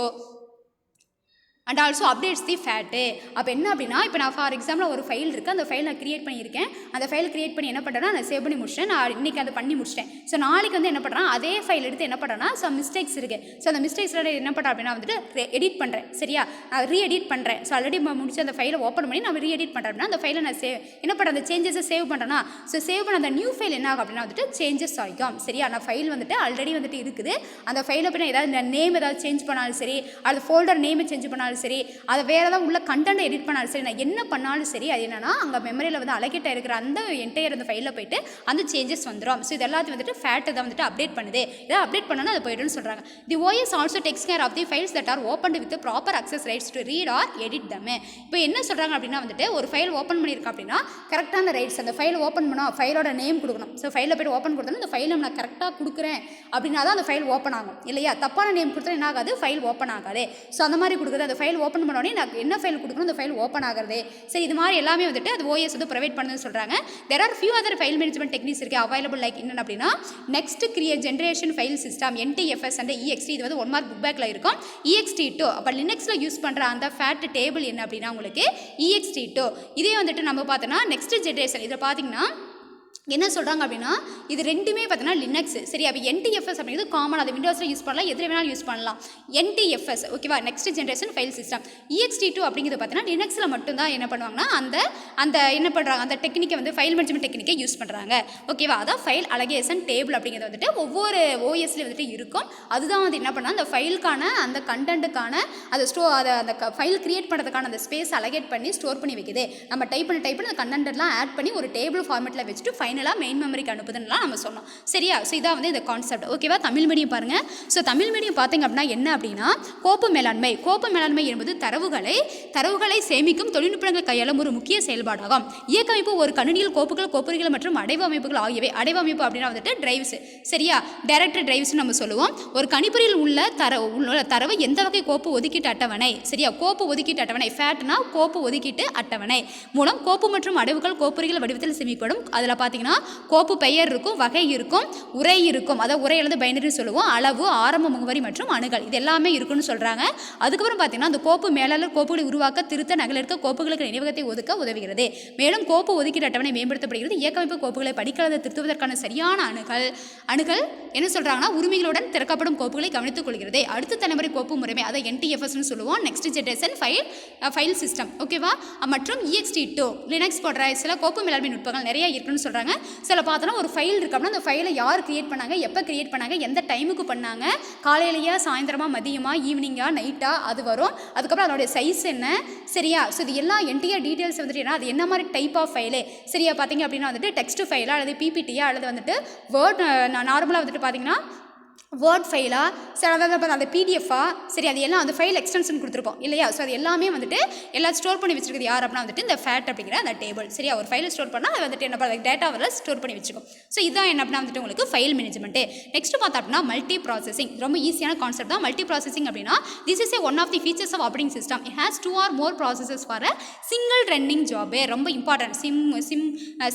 updates the FAT. அப்போ என்ன அப்படின்னா, இப்போ நான் ஃபார் எக்ஸாம்பிள் ஒரு ஃபைல் இருக்குது, அந்த ஃபைல் நான் கிரியேட் பண்ணியிருக்கேன். அந்த ஃபைல் கிரியேட் பண்ணி என்ன பண்ணுறேன்னா நான் சேவ் பண்ணி முடிச்சிட்டேன், நான் இன்றைக்கி அதை பண்ணி முடிச்சிட்டேன். ஸோ நாளைக்கு வந்து என்ன பண்ணுறேன், அதே ஃபைல் எடுத்து என்ன பண்ணுறேன்னா மிஸ்டேக்ஸ் இருக்குது. ஸோ அந்த மிஸ்டேக்ஸோட என்ன பண்ணுறேன் அப்படின்னா வந்துட்டு எடிட் பண்ணுறேன் சரியா, நான் ரீஎடிட் பண்ணுறேன். ஸோ ஆல்ரெடி முடிச்சு அந்த ஃபைலை ஓப்பன் பண்ணி நான் ரீஎடிட் பண்ணுறேன் அப்படின்னா அந்த ஃபைலை நான் என்ன பண்ணுறேன், அந்த சேஞ்சஸை சேவ் பண்ணுறேன்னா, ஸோ சேவ் பண்ண அந்த நியூ ஃபைல் என்ன ஆகும் அப்படின்னா வந்துட்டு சேஞ்சஸ் ஆகிக்கும் சரியா. அந்த ஃபைல் வந்துட்டு ஆல்ரெடி வந்துட்டு இருக்குது. அந்த ஃபைலை பின்னா ஏதாவது நேம் ஏதாவது சேஞ்ச் பண்ணாலும் சரி, அது ஃபோல்டர் நேமை சேஞ்ச் பண்ணாலும் சரி, அதை வேறு ஏதாவது உள்ள கண்டென்ட் எடிட் பண்ணாலும் சரி, நான் என்ன பண்ணாலும் சரி, அது என்னன்னா அங்கே மெமரியில் வந்து அலோகேட் இருக்கிற அந்த என்டையர் அந்த ஃபைலில் போயிட்டு அந்த சேஞ்சஸ் வந்துடும். ஸோ இது எல்லாத்தையும் வந்துட்டு ஃபேட் தான் வந்துட்டு அப்டேட் பண்ணுது. இதை அப்டேட் பண்ணணும் அது போய்டுன்னு சொல்கிறாங்க. The OS also takes care of the files that are open with proper access rights to read or edit them. இப்போ என்ன சொல்கிறாங்க அப்படின்னா வந்துட்டு ஒரு ஃபைல் ஓப்பன் பண்ணியிருக்கா அப்படின்னா கரெக்டான ரைட்ஸ், அந்த ஃபைல் ஓப்பன் பண்ணோம், ஃபைலோட நேம் கொடுக்கணும். ஸோ ஃபைலில் போய்ட்டு ஓப்பன் கொடுத்தோன்னா இந்த ஃபைலை நான் கரெக்டாக கொடுக்குறேன் அப்படின்னா தான் அந்த ஃபைல் ஓப்பன் ஆகும் இல்லையா. தப்பான நேம் கொடுத்தா என்ன ஆகாது, ஃபைல் ஓப்பன் ஆகாது. ஸோ அந்த மாதிரி கொடுக்குறது, அந்த ஃபைல் ஓப்பன் பண்ணோடனே நான் என்ன ஃபைல் கொடுக்கணும், அந்த ஃபைல் ஓப்பன் ஆகிறது சரி. இது மாதிரி எல்லாமே வந்துட்டு அது OS வந்து ப்ரொவைட் பண்ணுதுன்னு சொல்கிறாங்க. There are few other file management techniques இருக்குது அவைலபிள். லைக் என்னென்ன அப்படின்னா next create generation file system, NTFS and EXT. இது வந்து 1 மார்க் புக் பேக்கில் இருக்கும். EXT2 அப்போ லினக்ஸில் யூஸ் பண்ணுற அந்த ஃபேட் டேபிள் என்ன அப்படின்னா உங்களுக்கு EXT2. இதே வந்துட்டு நம்ம பார்த்தோன்னா நெக்ஸ்ட் ஜென்ரேஷன் இதில் பார்த்தீங்கன்னா என்ன சொல்கிறாங்க அப்படின்னா இது ரெண்டுமே பார்த்தீங்கன்னா லினக்ஸ் சரி. அப்போ NTFS அப்படிங்கிறது காமன், அது விண்டோஸில் யூஸ் பண்ணலாம், எதில் வேணாலும் யூஸ் பண்ணலாம். NTFS ஓகேவா, next generation file system. EXT2 அப்படிங்கிறது பார்த்தீங்கன்னா லினக்ஸில் மட்டும்தான் என்ன பண்ணுவாங்கன்னா அந்த என்ன பண்ணுறாங்க, அந்த டெக்னிக்கை வந்து ஃபைல் மேனேஜ்மெண்ட் டெக்னிக்கை யூஸ் பண்ணுறாங்க ஓகேவா. அதான் ஃபைல் அலகேஷன் டேபிள் அப்படிங்கிறது வந்துட்டு ஒவ்வொரு OSலேயும் வந்துட்டு இருக்கும். அதுதான் வந்து என்ன பண்ணால் அந்த ஃபைலுக்கான அந்த கண்டென்ட்டுக்கான அதை அந்த ஃபைல் கிரியேட் பண்ணுறதுக்கான அந்த ஸ்பேஸ் அலகேட் பண்ணி ஸ்டோர் பண்ணி வைக்குது. நம்ம டைப் பண்ணி அந்த கண்டென்ட்லாம் ஆட் பண்ணி ஒரு டேபிள் ஃபார்மேட்டில் வச்சுட்டு ஃபைனலாக மெயின் மெமரிக்கு அனுப்புதுன்னா நம்ம சொன்னோம் சரியா. ஸோ இதான் வந்து இந்த கான்செப்ட் ஓகேவா. தமிழ் மீடியம் பாருங்கள். ஸோ தமிழ் மீடியம் பார்த்தீங்க அப்படின்னா என்ன அப்படின்னா கோப்பு மேலாண்மை என்பது தரவுகளை சேமிக்கும் தொழில்நுட்பங்களை கையாளும் ஒரு முக்கிய செயல்பாடாகும். இயக்கமைப்பு ஒரு கணினியில் கோப்புகள் மற்றும் அடைவு அமைப்புகள் ஆகியவை. அடைவு அமைப்பு அப்படின்னா வந்துட்டு டிரைவ்ஸ் சரியா, டைரக்டரி டிரைவ்ஸ் நம்ம சொல்லுவோம். ஒரு கணிப்பொறியில் உள்ள தரவு எந்த வகை கோப்பு ஒதுக்கீட்டு அட்டவணை சரியா, கோப்பு ஒதுக்கீட்டு அட்டவணை ஃபேட்னா கோப்பு ஒதுக்கீட்டு அட்டவணை மூலம் கோப்பு மற்றும் அடைவுகள் கோப்புரிகள் வடிவத்தில் சேமிக்கப்படும். அதில் பார்த்தீங்கன்னா பார்த்தீங்கன்னா கோப்பு பெயர் இருக்கும், வகை இருக்கும், உரை இருக்கும், அதாவது உரை எழுது பைனரி சொல்லுவோம், அளவு, ஆரம்ப முகவரி மற்றும் அணுகல் இது எல்லாமே இருக்குன்னு சொல்கிறாங்க. அதுக்கப்புறம் பார்த்தீங்கன்னா அந்த கோப்பு மேலாளர் கோப்புகளை உருவாக்க, திருத்த, நகலெடுக்க, கோப்புகளுக்கு நினைவகத்தை ஒதுக்க உதவுகிறது. மேலும் கோப்பு ஒதுக்கீடு அட்டவணை மேம்படுத்தப்படுகிறது. இயக்கமைப்பு கோப்புகளை படிக்காத திருத்துவதற்கான சரியான அணுகல் என்ன சொல்கிறாங்கன்னா உரிமைகளுடன் திறக்கப்படும் கோப்புகளை கவனித்துக் கொள்கிறது. அடுத்த தலைமுறை கோப்பு முறைமை அதை NTFSன்னு சொல்லுவோம், நெக்ஸ்ட் ஜெனரேஷன் ஃபைல் சிஸ்டம், ஓகேவா. மற்றும் EXT2 லினக்ஸ் போன்ற சில கோப்பு மேலாண்மை நுட்பங்கள் நிறைய இருக்குன்னு சொல்கிறாங்க. சில பார்த்தோன்னா ஒரு ஃபைல் இருக்கு அப்படின்னா அந்த ஃபைலை யார் கிரியேட் பண்ணாங்க, எப்போ கிரியேட் பண்ணாங்க, எந்த டைமுக்கு பண்ணாங்க, காலையிலையா, சாயந்தரமா, மதியமா, ஈவினிங்கா, நைட்டா, அது வரும். அதுக்கப்புறம் அதோடைய சைஸ் என்ன, சரியா. ஸோ இது எல்லா என்டையர் டீட்டெயில்ஸ் வந்துட்டு என்ன, அது என்ன மாதிரி டைப் ஆஃப் ஃபைலு, சரியா. பார்த்தீங்க அப்படின்னா வந்துட்டு டெக்ஸ்ட் ஃபைலா அல்லது PPTயா அல்லது வந்துட்டு வேர்ட், நார்மலாக வந்துட்டு பார்த்தீங்கன்னா வேர்ட் ஃபைலா, சில அந்த பிடிஎஃபா, சரி. அது எல்லாம் அந்த ஃபைல் எக்ஸ்டென்ஷன் கொடுத்துருக்கோம் இல்லையா. ஸோ அது எல்லாமே வந்துட்டு எல்லாம் ஸ்டோர் பண்ணி வச்சிருக்குது யார் அப்படின்னா வந்துட்டு இந்த ஃபேட் அப்படிங்கிற அந்த டேபிள், சரியா. ஒரு ஃபைலை ஸ்டோர் பண்ணால் அது வந்துட்டு என்ன பண்ணுறது, டேட்டாவில் ஸ்டோர் பண்ணி வச்சுக்கும். ஸோ இதுதான் என்ன அப்படின்னா வந்துட்டு உங்களுக்கு ஃபைல் மேனேஜ்மெண்ட்டு. நெக்ஸ்ட் பார்த்தா அப்படின்னா மல்டி ப்ராசஸிங், ரொம்ப ஈஸியான கான்செப்ட் தான். மல்டி ப்ராசஸிங் அப்படின்னா this is one of the features of operating system. It has 2 or more processes for a single running job. ரொம்ப important,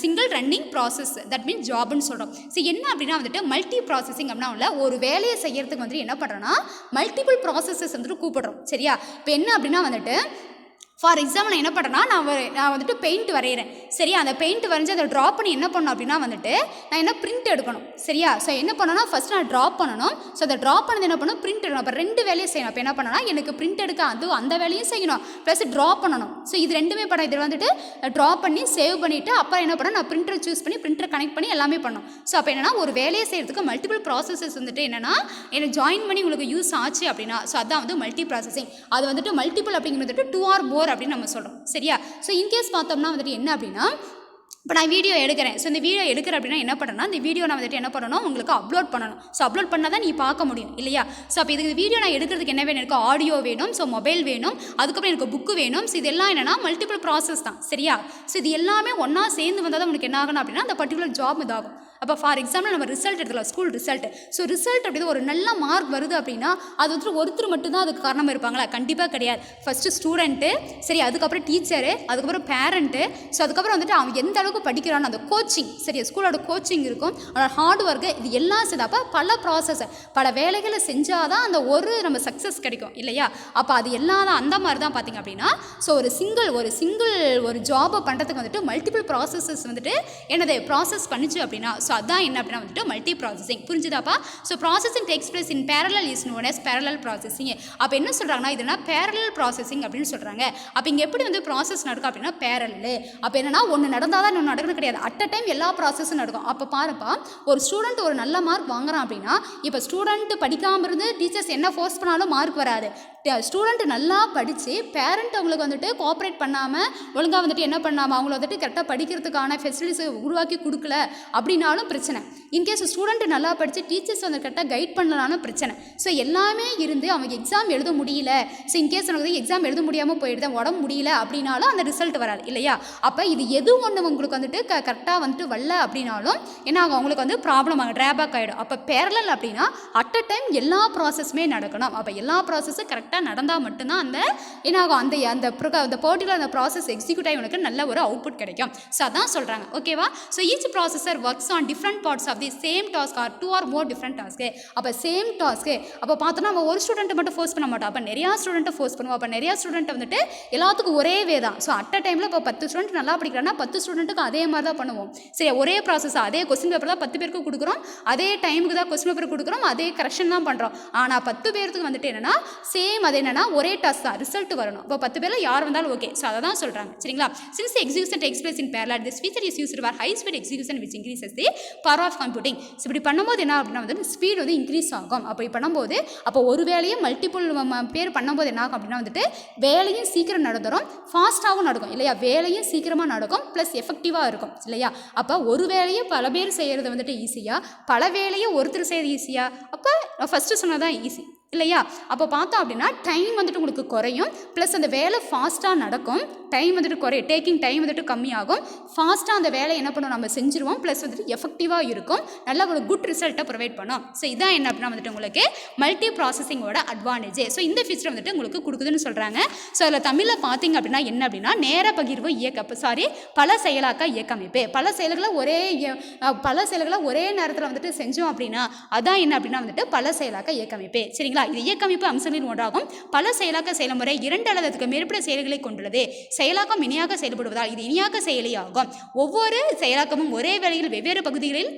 single running process, that means ஜாப்னு சொல்கிறோம். ஸோ என்ன அப்படின்னா வந்துட்டு மல்டி ப்ராசஸிங் அப்படின்னா ஒரு வேலையை செய்யறதுக்கு வந்துட்டு என்ன பண்ணுறோன்னா மல்டிபிள் ப்ராசஸஸ் வந்துட்டு கூப்பிடுறோம், சரியா. இப்போ என்ன அப்படின்னா வந்துட்டு ஃபார் எக்ஸாம்பிள் என்ன பண்ணுறேன்னா நான் வந்துட்டு பெயிண்ட் வரைகிறேன், சரியா. அந்த பெயிண்ட் வரைஞ்சி அதை ட்ரா பண்ணி என்ன பண்ணணும் அப்படின்னா வந்துட்டு நான் என்ன பிரிண்ட் எடுக்கணும், சரியா. ஸோ என்ன பண்ணணும்னா ஃபஸ்ட் நான் ட்ரா பண்ணணும். ஸோ அதை ட்ரா பண்ணது என்ன பண்ணணும், பிரிண்ட் எடுக்கணும். அப்போ 2 வேலையும் செய்யணும். அப்போ என்ன பண்ணணும்னா எனக்கு பிரிண்ட் எடுக்க அந்த வேலையும் செய்யணும், ப்ளஸ் ட்ரா பண்ணணும். ஸோ இது ரெண்டுமே பண்ண இதில் வந்துட்டு ட்ரா பண்ணி சேவ் பண்ணிவிட்டு அப்புறம் என்ன பண்ணணும், நான் பிரிண்டரை சூஸ் பண்ணி பிரிண்டரை கனெக்ட் பண்ணி எல்லாமே பண்ணணும். ஸோ அப்போ என்னென்னா ஒரு வேலையை செய்கிறதுக்கு மல்டிபிள் ப்ராசஸஸ் வந்துட்டு என்னென்னா எனக்கு ஜாயின் பண்ணி உங்களுக்கு யூஸ் ஆச்சு அப்படின்னா ஸோ அதான் வந்து மல்டி ப்ராசஸிங். அது வந்துட்டு மல்டிபிள் அப்படிங்கிறது 2 or more அப்படின்னு நம்ம சொல்கிறோம், சரியா. ஸோ இன்கேஸ் பார்த்தோம்னா வந்துட்டு என்ன அப்படின்னா இப்போ நான் வீடியோ எடுக்கிறேன். ஸோ இந்த வீடியோ எடுக்கிறேன் அப்படின்னா என்ன பண்ணணும்னா இந்த வீடியோ நான் வந்துட்டு என்ன பண்ணணும், உங்களுக்கு அப்லோட் பண்ணணும். ஸோ அப்லோட் பண்ணால் தான் நீ பார்க்க முடியும் இல்லையா. ஸோ அப்போ இதுக்கு வீடியோ நான் எடுக்கிறதுக்கு என்ன வேணும், எனக்கு ஆடியோ வேணும், ஸோ மொபைல் வேணும், அதுக்கப்புறம் எனக்கு புக்கு வேணும். ஸோ இதெல்லாம் என்னென்னா மல்டிபிள் ப்ராசஸ் தான், சரியா. ஸோ இது எல்லாமே ஒன்றா சேர்ந்து வந்தால் தான் உங்களுக்கு என்ன ஆகணும் அப்படின்னா அந்த பர்டிகுலர் ஜாப் இதாகும். அப்போ ஃபார் எக்ஸாம்பிள் நம்ம ரிசல்ட் எடுத்துக்கலாம், ஸ்கூல் ரிசல்ட். ஸோ ரிசல்ட் அப்படி ஒரு நல்ல மார்க் வருது அப்படின்னா அது வந்துட்டு ஒருத்தர் மட்டும்தான் அதுக்கு காரணமாக இருப்பாங்களா, கண்டிப்பாக கிடையாது. ஃபஸ்ட்டு ஸ்டூடெண்ட்டு, சரி, அதுக்கப்புறம் டீச்சரு, அதுக்கப்புறம் பேரண்ட்டு, ஸோ அதுக்கப்புறம் வந்துட்டு அவன் எந்த அளவுக்கு படிக்கிறான்னு அந்த கோச்சிங், சரியா. ஸ்கூலோட கோச்சிங் இருக்கும், அதோட ஹார்ட் ஒர்க்கு, இது எல்லாம் சேர்ந்தப்போ பல ப்ராசஸ், பல வேலைகளை செஞ்சால் தான் அந்த நம்ம சக்ஸஸ் கிடைக்கும் இல்லையா. அப்போ அது எல்லாம் தான் அந்த மாதிரி தான் பார்த்திங்க அப்படின்னா ஸோ ஒரு சிங்கிள் ஜாபை பண்ணுறதுக்கு வந்துட்டு மல்டிபிள் ப்ராசஸஸ் வந்துட்டு என்னது ப்ராசஸ் பண்ணிச்சு அப்படின்னா ஸோ அதான் என்ன அப்படின்னா வந்துட்டு மல்டி ப்ராசஸிங், புரிஞ்சுதாப்பா. So processing takes place in parallel is known as parallel processing. அப்போ என்ன சொல்கிறாங்கன்னா இதுனா பேரலல் ப்ராசஸிங் அப்படின்னு சொல்கிறாங்க. அப்போ இங்கே எப்படி வந்து ப்ராசஸ் நடக்கும் அப்படின்னா பேரலல். அப்போ என்னன்னா ஒன்று நடந்தால் தான் இன்னொன்று நடக்கணும் கிடையாது, அட் அ டைம் எல்லா ப்ராசஸும் நடக்கும். அப்போ பாருப்பா, ஒரு ஸ்டூடெண்ட் ஒரு நல்ல மார்க் வாங்குறான் அப்படின்னா இப்போ ஸ்டூடெண்ட் படிக்காமல் இருந்து டீச்சர்ஸ் என்ன ஃபோர்ஸ் பண்ணாலும் மார்க் வராது. ஸ்டூடெண்ட் நல்லா படித்து பேரண்ட் அவங்களுக்கு வந்துட்டு கோஆப்ரேட் பண்ணாமல் ஒழுங்காக வந்துட்டு என்ன பண்ணாமல் அவங்கள வந்துட்டு கரெக்டாக படிக்கிறதுக்கான ஃபெசிலிட்டிஸை உருவாக்கி கொடுக்கல அப்படின்னாலும் பிரச்சனை. இன்கேஸ் ஸ்டூடெண்ட் நல்லா படித்து டீச்சர்ஸ் வந்து கரெக்டாக கைட் பண்ணலாலும் பிரச்சனை. ஸோ எல்லாமே இருந்து அவங்க எக்ஸாம் எழுத முடியல, ஸோ இன்கேஸ் எனக்கு எக்ஸாம் எழுத முடியாமல் போயிடுது, உடம்பு முடியல அப்படின்னாலும் அந்த ரிசல்ட் வராது இல்லையா. அப்போ இது எது ஒன்று உங்களுக்கு வந்துட்டு கரெக்டாக வந்துட்டு வரல அப்படின்னாலும் என்ன ஆகும், அவங்களுக்கு வந்து ப்ராப்ளம் ஆகும், ட்ராபேக் ஆகிடும். அப்போ பேரலல் அப்படின்னா அட் அ டைம் எல்லா ப்ராசஸுமே நடக்கணும். அப்போ எல்லா ப்ராசஸும் கரெக்டாக நடந்தால் மட்டும்தான் அந்த என்ன ஆகும், அந்த பர்டிகுலர் அந்த ப்ராசஸ் எக்ஸிக்யூட் ஆகி உனக்கு நல்ல ஒரு அவுட்புட் கிடைக்கும். ஸோ அதான் சொல்கிறாங்க, ஓகேவா. So each processor works on different parts of the same task or 2 or more different task. அப்போ சேம் டாஸ்க்கு அப்போ பார்த்தோன்னா நம்ம ஒரு ஸ்டூடெண்ட்டை மட்டும் ஃபோர்ஸ் பண்ண மாட்டோம், அப்போ நிறையா ஸ்டூடெண்ட்டை ஃபோர்ஸ் பண்ணுவோம். அப்போ நிறையா ஸ்டூடெண்ட் வந்துட்டு எல்லாத்துக்கும் ஒரே வே தான். ஸோ அட் அ டைமில் இப்போ 10 ஸ்டூடெண்ட் நல்லா படிக்கிறாங்கன்னா 10 ஸ்டூடெண்ட்டுக்கு அதே மாதிரி தான் பண்ணுவோம், சரி. ஒரே ப்ராசஸ், அதே கொஸ்டின் பேப்பர் தான் 10 பேருக்கு கொடுக்குறோம், அதே டைமுக்கு தான் கொஸ்டின் பேப்பர் கொடுக்குறோம், அதே கரெக்ஷன் தான் பண்ணுறோம். ஆனால் 10 பேருக்கு வந்துட்டு என்னென்னா சேம், அது என்னென்னா ஒரே டாஸ்க் தான், ரிசல்ட் வரணும். இப்போ 10 பேரில் யார் வந்தாலும் ஓகே. ஸோ அதை தான் சொல்கிறாங்க, சரிங்களா. Since execution takes place in parallel this feature is used for high speed execution which increases the power of computing. So இப்படி பண்ணும்போது என்ன அப்படின்னா வந்து ஸ்பீட் வந்து இன்க்ரீஸ் ஆகும். அப்போ பண்ணும்போது அப்போ ஒரு வேலையை மல்டிபிள் பேர் பண்ணும்போது என்ன ஆகும் அப்படின்னா வந்துட்டு வேலையும் சீக்கிரம் நடந்துடும், ஃபாஸ்ட்டாகவும் நடக்கும் இல்லையா. வேலையும் சீக்கிரமாக நடக்கும், ப்ளஸ் எஃபெக்டிவாக இருக்கும் இல்லையா. அப்போ ஒரு வேலையை பல பேர் செய்கிறது வந்துட்டு ஈஸியாக, பல வேலையை ஒருத்தர் செய்கிறது ஈஸியாக. அப்போ ஃபஸ்ட்டு சொன்னதான் ஈஸி, இல்லையா? அப்போ பார்த்தோம் அப்படின்னா டைம் வந்துட்டு உங்களுக்கு குறையும், ப்ளஸ் அந்த வேலை ஃபாஸ்ட்டாக நடக்கும், டைம் வந்துட்டு குறையும், டேக்கிங் டைம் வந்துட்டு கம்மியாகும், ஃபாஸ்ட்டாக அந்த வேலை என்ன பண்ணுவோம் நம்ம செஞ்சுருவோம், ப்ளஸ் வந்துட்டு எஃபெக்டிவாக இருக்கும், நல்ல ஒரு குட் ரிசல்ட்டை ப்ரொவைட் பண்ணும். ஸோ இதான் என்ன அப்படின்னா வந்துட்டு உங்களுக்கு மல்டி ப்ராசஸிங்கோட அட்வான்டேஜ். ஸோ இந்த ஃபீச்சர் வந்துட்டு உங்களுக்கு கொடுக்குதுன்னு சொல்கிறாங்க. ஸோ அதில் தமிழில் பார்த்தீங்க அப்படின்னா என்ன அப்படின்னா நேர பகிர்வு பல செயலாக்க இயக்கமைப்பு. பல செயல்களை ஒரே நேரத்தில் வந்துட்டு செஞ்சோம் அப்படின்னா அதான் என்ன அப்படின்னா வந்துட்டு பல செயலாக்க இயக்கமைப்பு. சரிங்களா? இது இயக்கமைப்பு அம்சங்களின் ஒன்றாகும். பல செயலாக்க செயல்முறை 2 அல்லது அதுக்கு மேற்பட்ட செயல்களை கொண்டுள்ளது. செயலாக்கம் இணையாக செயல்படுவதால் இது இணையாக்க செயலியாகும். ஒவ்வொரு செயலாக்கமும் ஒரே வேளையில் வெவ்வேறு பகுதிகளில்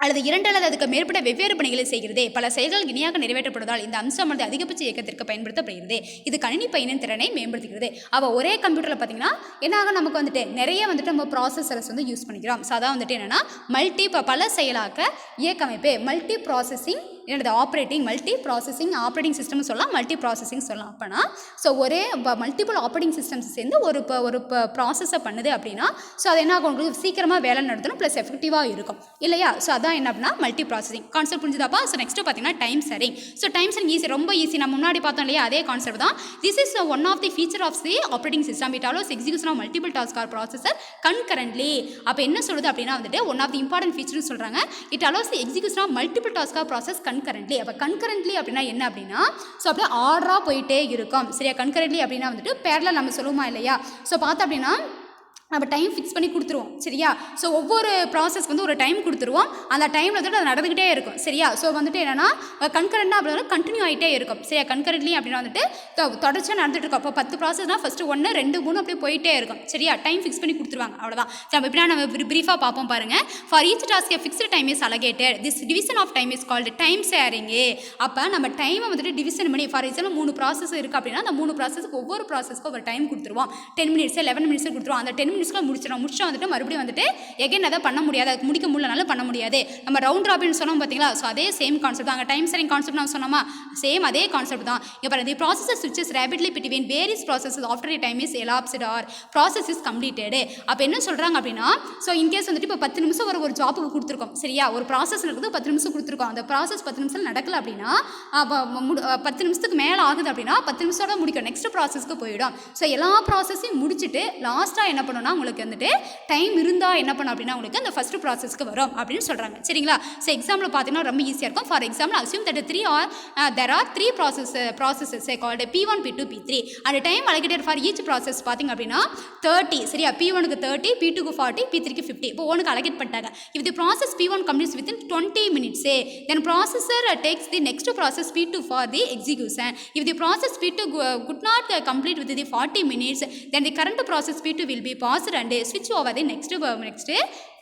அல்லது 2 அல்லது அதுக்கு மேற்பட்ட வெவ்வேறு பணிகளை செய்கிறது. பல செயல்கள் இணையாக நிறைவேற்றப்படுவதால் இந்த அம்சமானது அதிகபட்ச இயக்கத்திற்கு பயன்படுத்தப்படுகிறது. இது கணினி பயனின் திறனை மேம்படுத்துகிறது. அவள் ஒரே கம்ப்யூட்டரில் பார்த்தீங்கன்னா என்னாக நமக்கு வந்துட்டு நிறைய வந்துட்டு நம்ம ப்ராசஸர்ஸ் வந்து யூஸ் பண்ணிக்கிறோம். ஸோ அதான் வந்துட்டு என்னென்னா பல செயலாக்க இயக்கமைப்பு, மல்டி ப்ராசஸிங் என்னது மல்டி ப்ராசஸிங் ஆப்ரேட்டிங் சிஸ்டம் சொல்லலாம், மல்டி ப்ராசஸிங் சொல்லலாம். அப்போனா ஸோ ஒரே மல்டிபிள் ஆப்ரேட்டிங் சிஸ்டம்ஸ் சேர்ந்து ஒரு ப்ராசஸை பண்ணுது அப்படின்னா ஸோ அது என்ன ஆகும், உங்களுக்கு சீக்கிரமாக வேலை நடத்தணும், ப்ளஸ் எஃபெக்டிவாக இருக்கும் இல்லையா? ஸோ அதான் என்ன அப்படின்னா மல்டி ப்ராசஸிங் கான்செப்ட் புரிஞ்சுதாப்பா? ஸோ நெக்ஸ்ட்டு பார்த்தீங்கன்னா time sharing. So time sharing easy, ரொம்ப ஈஸி. நம்ம முன்னாடி பார்த்தோம் இல்லையா, அதே கான்செப்ட் தான். This is one of the feature of the operating system. It allows execution of multiple task or processor concurrently. அப்போ என்ன சொல்லுது அப்படின்னா வந்துட்டு ஒன் ஆஃப் தி இம்பார்ட்டன்ட் ஃபீச்சர்னு சொல்கிறாங்க. It allows the execution of multiple task or process concurrently. அப்போ concurrently அப்படின்னா என்ன அப்படின்னா ஸோ அப்படியே ஆர்டராக போயிட்டே இருக்கும். சரியா? கன்கரண்ட்லி அப்படின்னா வந்துட்டு பேரலல் நம்ம சொல்லுவோமா இல்லையா? ஸோ பார்த்தோம் அப்படின்னா நம்ம டைம் ஃபிக்ஸ் பண்ணி கொடுத்துருவோம். சரியா? ஸோ ஒவ்வொரு ப்ராசஸ் வந்து ஒரு டைம் கொடுத்துருவோம், அந்த டைமில் வந்துட்டு அது நடந்துக்கிட்டே இருக்கும். சரியா? ஸோ வந்துட்டு என்னென்னா கன்கரண்ட்டாக அப்படின்னா கண்டினியூ ஆகிட்டே இருக்கும். சரியா? கன்கரண்ட்லி அப்படின்னா வந்துட்டு தொடர்ச்சியாக நடந்துட்டு இருக்கும். அப்போ 10 ப்ராசஸ்னால் ஃபஸ்ட்டு 1 2 3 அப்படியே போயிட்டே இருக்கும். சரியா? டைம் ஃபிக்ஸ் பண்ணி கொடுத்துருவாங்க, அவ்வளோதான். நம்ம எப்படின்னா நம்ம ப்ரீஃபாக பார்ப்போம் பாருங்கள். For each task a fixed time is allocated. This division of time is called time sharing. அப்போ நம்ம டைமை வந்துட்டு டிவிஷன் பண்ணி, ஃபார் எக்ஸாம்பிள் 3 ப்ராசஸ் இருக்குது அப்படின்னா அந்த 3 ப்ராசஸ்க்கு ஒவ்வொரு ப்ராசஸ்க்கு ஒரு டைம் கொடுத்துருவோம். 10 மினிட்ஸ் 11 மினிட்ஸ் கொடுத்துருவோம். அந்த 10 மினிட்ஸ்க்கு முடிச்சிட்டு வந்துட்டு மறுபடியும் வந்துட்டு எகைன் அதை பண்ண முடியாது, அதுக்கு முடிக்க முடியலனாலும் பண்ண முடியாது. நம்ம ரவுண்ட் ராபின் சொன்னோம் பார்த்தீங்களா? ஸோ அதே சேம் கான்செப்ட் தான். அங்கே டைம் ஷேரிங் கான்செப்ட் நான் சொன்னோமா, சேம் அதே கான்செப்ட் தான். இப்போ பாருங்க, தி ப்ராசஸர் ஸ்விட்சஸ் rapidly between various processes after the time is elapsed or process is completed. அப்போ என்ன சொல்கிறாங்க அப்படின்னா ஸோ இன்கேஸ் வந்துட்டு இப்போ 10 நிமிஷம் ஒரு ஜாப்புக்கு கொடுத்துருக்கோம். சரியா? ஒரு ப்ராசஸ் இருக்குது, 10 நிமிஷம் கொடுத்துருக்கோம். அந்த ப்ராசஸ் 10 நிமிஷம் நடக்கல அப்படின்னா 10 நிமிஷத்துக்கு மேலே ஆகுது அப்படின்னா 10 நிமிஷத்தோட முடிக்கும், நெக்ஸ்ட் ப்ராசஸ்க்கு போயிடும். ஸோ எல்லா ப்ராசஸையும் முடிச்சுட்டு லாஸ்ட்டாக என்ன பண்ணணும்னா உங்களுக்கு வந்துட்டு டைம் இருந்தால் என்ன பண்ணும் அப்படின்னா உங்களுக்கு அந்த ஃபஸ்ட்டு ப்ராசஸ்க்கு வரும் அப்படின்னு சொல்கிறாங்க. சரிங்களா? ஸோ எக்ஸாம்பிள் பார்த்தீங்கன்னா ரொம்ப ஈஸியாக இருக்கும். For example assume that there are 3 processes called P1 P2 P3 and time allocated for each process பார்த்தீங்க அப்படின்னா 30. சரியா? P1க்கு 30, P2க்கு 40, P3க்கு 50. இப்போ ஒன்றுக்கு அலகேட் பண்ணிட்டாங்க. If the process P1 completes within 20 minutes then processor takes the next process P2 for the execution. If the process P2 could not complete within the 40 minutes then the current process P2 will be paused and switch over the next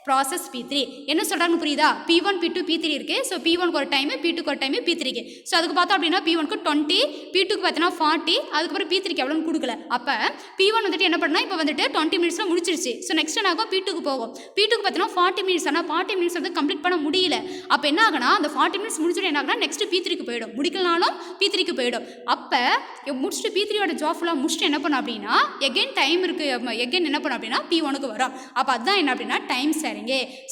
process P3. என்ன சொல்கிறாங்கன்னு புரியுதா? P1 P2 P3 இருக்குது. So P1க்கு ஒரு time, P2க்கு ஒரு time, P3க்கு. So அதுக்கு பார்த்தோம் அப்படின்னா P1க்கு 20, P2க்கு பார்த்தீங்கன்னா 40, அதுக்கப்புறம் P3க்கு எவ்வளோன்னு கொடுக்கல. அப்போ P1 வந்துட்டு என்ன பண்ணால் இப்போ வந்துட்டு 20 மினிட்ஸில் முடிச்சிருச்சு. ஸோ நெக்ஸ்ட் என்ன ஆகும், P2க்கு போகும். P2க்கு பார்த்தீங்கன்னா 40 மினிட்ஸ், ஆனால் 40 மினிட்ஸ் வந்து கம்ப்ளீட் பண்ண முடியல. அப்போ என்ன ஆகுனா அந்த 40 மினிட்ஸ் முடிச்சுட்டு என்ன ஆகுனா நெக்ஸ்ட் P3க்கு போயிடும், முடிக்கலனாலும் P3க்கு போயிடும். அப்போ முடிச்சுட்டு P3யோட ஜாப் ஃபுல்லாக முடிச்சுட்டு என்ன பண்ணும் அப்படின்னா எகெயின் டைம் இருக்குது, எகெயின் என்ன பண்ணும் அப்படின்னா P1க்கு வரும். அப்போ அதுதான் என்ன அப்படின்னா டைம் ஷேரிங்.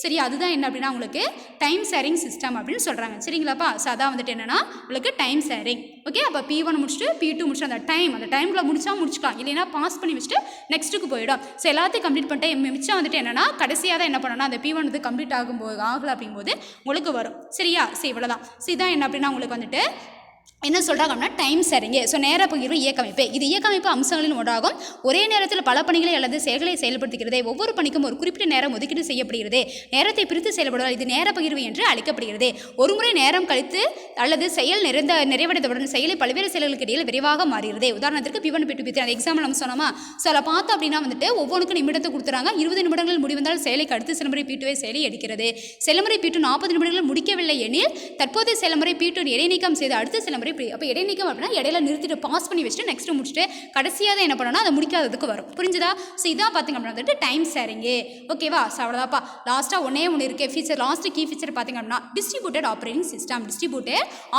சரி, அதுதான் என்ன அப்படின்னா உங்களுக்கு டைம் ஷேரிங் சிஸ்டம் அப்படின்னு சொல்கிறாங்க. சரிங்களாப்பா? ஸோ அதான் வந்துட்டு என்னென்னா உங்களுக்கு டைம் ஷேரிங். ஓகே? அப்போ P1 முடிச்சுட்டு P2 முடிச்சுட்டு அந்த டைமில் முடிச்சுக்கலாம், இல்லைன்னா பாஸ் பண்ணி வச்சுட்டு நெக்ஸ்ட்டுக்கு போயிடும். ஸோ எல்லாத்தையும் கம்ப்ளீட் பண்ணிட்டு மிச்சம் வந்துட்டு என்னென்னா கடைசியாக தான் என்ன பண்ணணும்னா அந்த P1 வந்து கம்ப்ளீட் ஆகலை அப்படிங்கும்போது உங்களுக்கு வரும். சரியா? சரி, இவ்வளோதான். ஸோ இதான் என்ன அப்படின்னா உங்களுக்கு வந்துட்டு என்ன சொல்கிறாங்க அப்படின்னா டைம் ஷேரிங். ஸோ நேர பகிர்வு இயக்கமைப்பு. இது இயக்கமைப்பு அம்சங்களின் ஒன்றாகும். ஒரே நேரத்தில் பல பணிகளை அல்லது செயல்களை செயல்படுத்துகிறது. ஒவ்வொரு பணிக்கும் ஒரு குறிப்பிட்ட நேரம் ஒதுக்கீடு செய்யப்படுகிறது. நேரத்தை பிரித்து செயல்படுவதால் இது நேர பகிர்வு என்று அழைக்கப்படுகிறது. ஒருமுறை நேரம் கழித்து அல்லது செயல் நிறைவடைந்தவுடன் செயலை பல்வேறு செயல்களுக்கு இடையில் விரைவாக மாறுகிறது. உதாரணத்திற்கு P1 P2 P3 அந்த எக்ஸாம்பிள் நம்ம சொன்னோமா? ஸோ அதில் பார்த்தோம் அப்படின்னா வந்துட்டு ஒவ்வொன்றுக்கும் நிமிடத்தை கொடுத்துறாங்க. 20 நிமிடங்கள் முடிவந்தால் செயலைக்கு அடுத்து செயல்முறை P2 செயலை எடுக்கிறது. செயல்முறை P2 40 நிமிடங்கள் முடிக்கவில்லை எனில் தற்போதைய செயல்முறை P2 இடைநீக்கம் செய்து அடுத்த செயல்முறை அப்போ இடைநீக்கம் அப்படின்னா இடையில நிறுத்திட்டு பாஸ் பண்ணி வச்சுட்டு நெக்ஸ்ட் முடிச்சுட்டு கடைசியாக தான் என்ன பண்ணணும்னா அதை முடிக்காததுக்கு வரும். புரிஞ்சுதா? ஸோ இதான் பார்த்திங்க அப்படின்னா வந்துட்டு டைம் ஷேரிங்கு. ஓகேவா? ஸோ அவ்வளோதாப்பா. லாஸ்ட்டாக ஒன்று இருக்குது ஃபீச்சர். லாஸ்ட்டு கீ ஃபீச்சர் பார்த்திங்க அப்படின்னா டிஸ்ட்ரிபியூட்டட்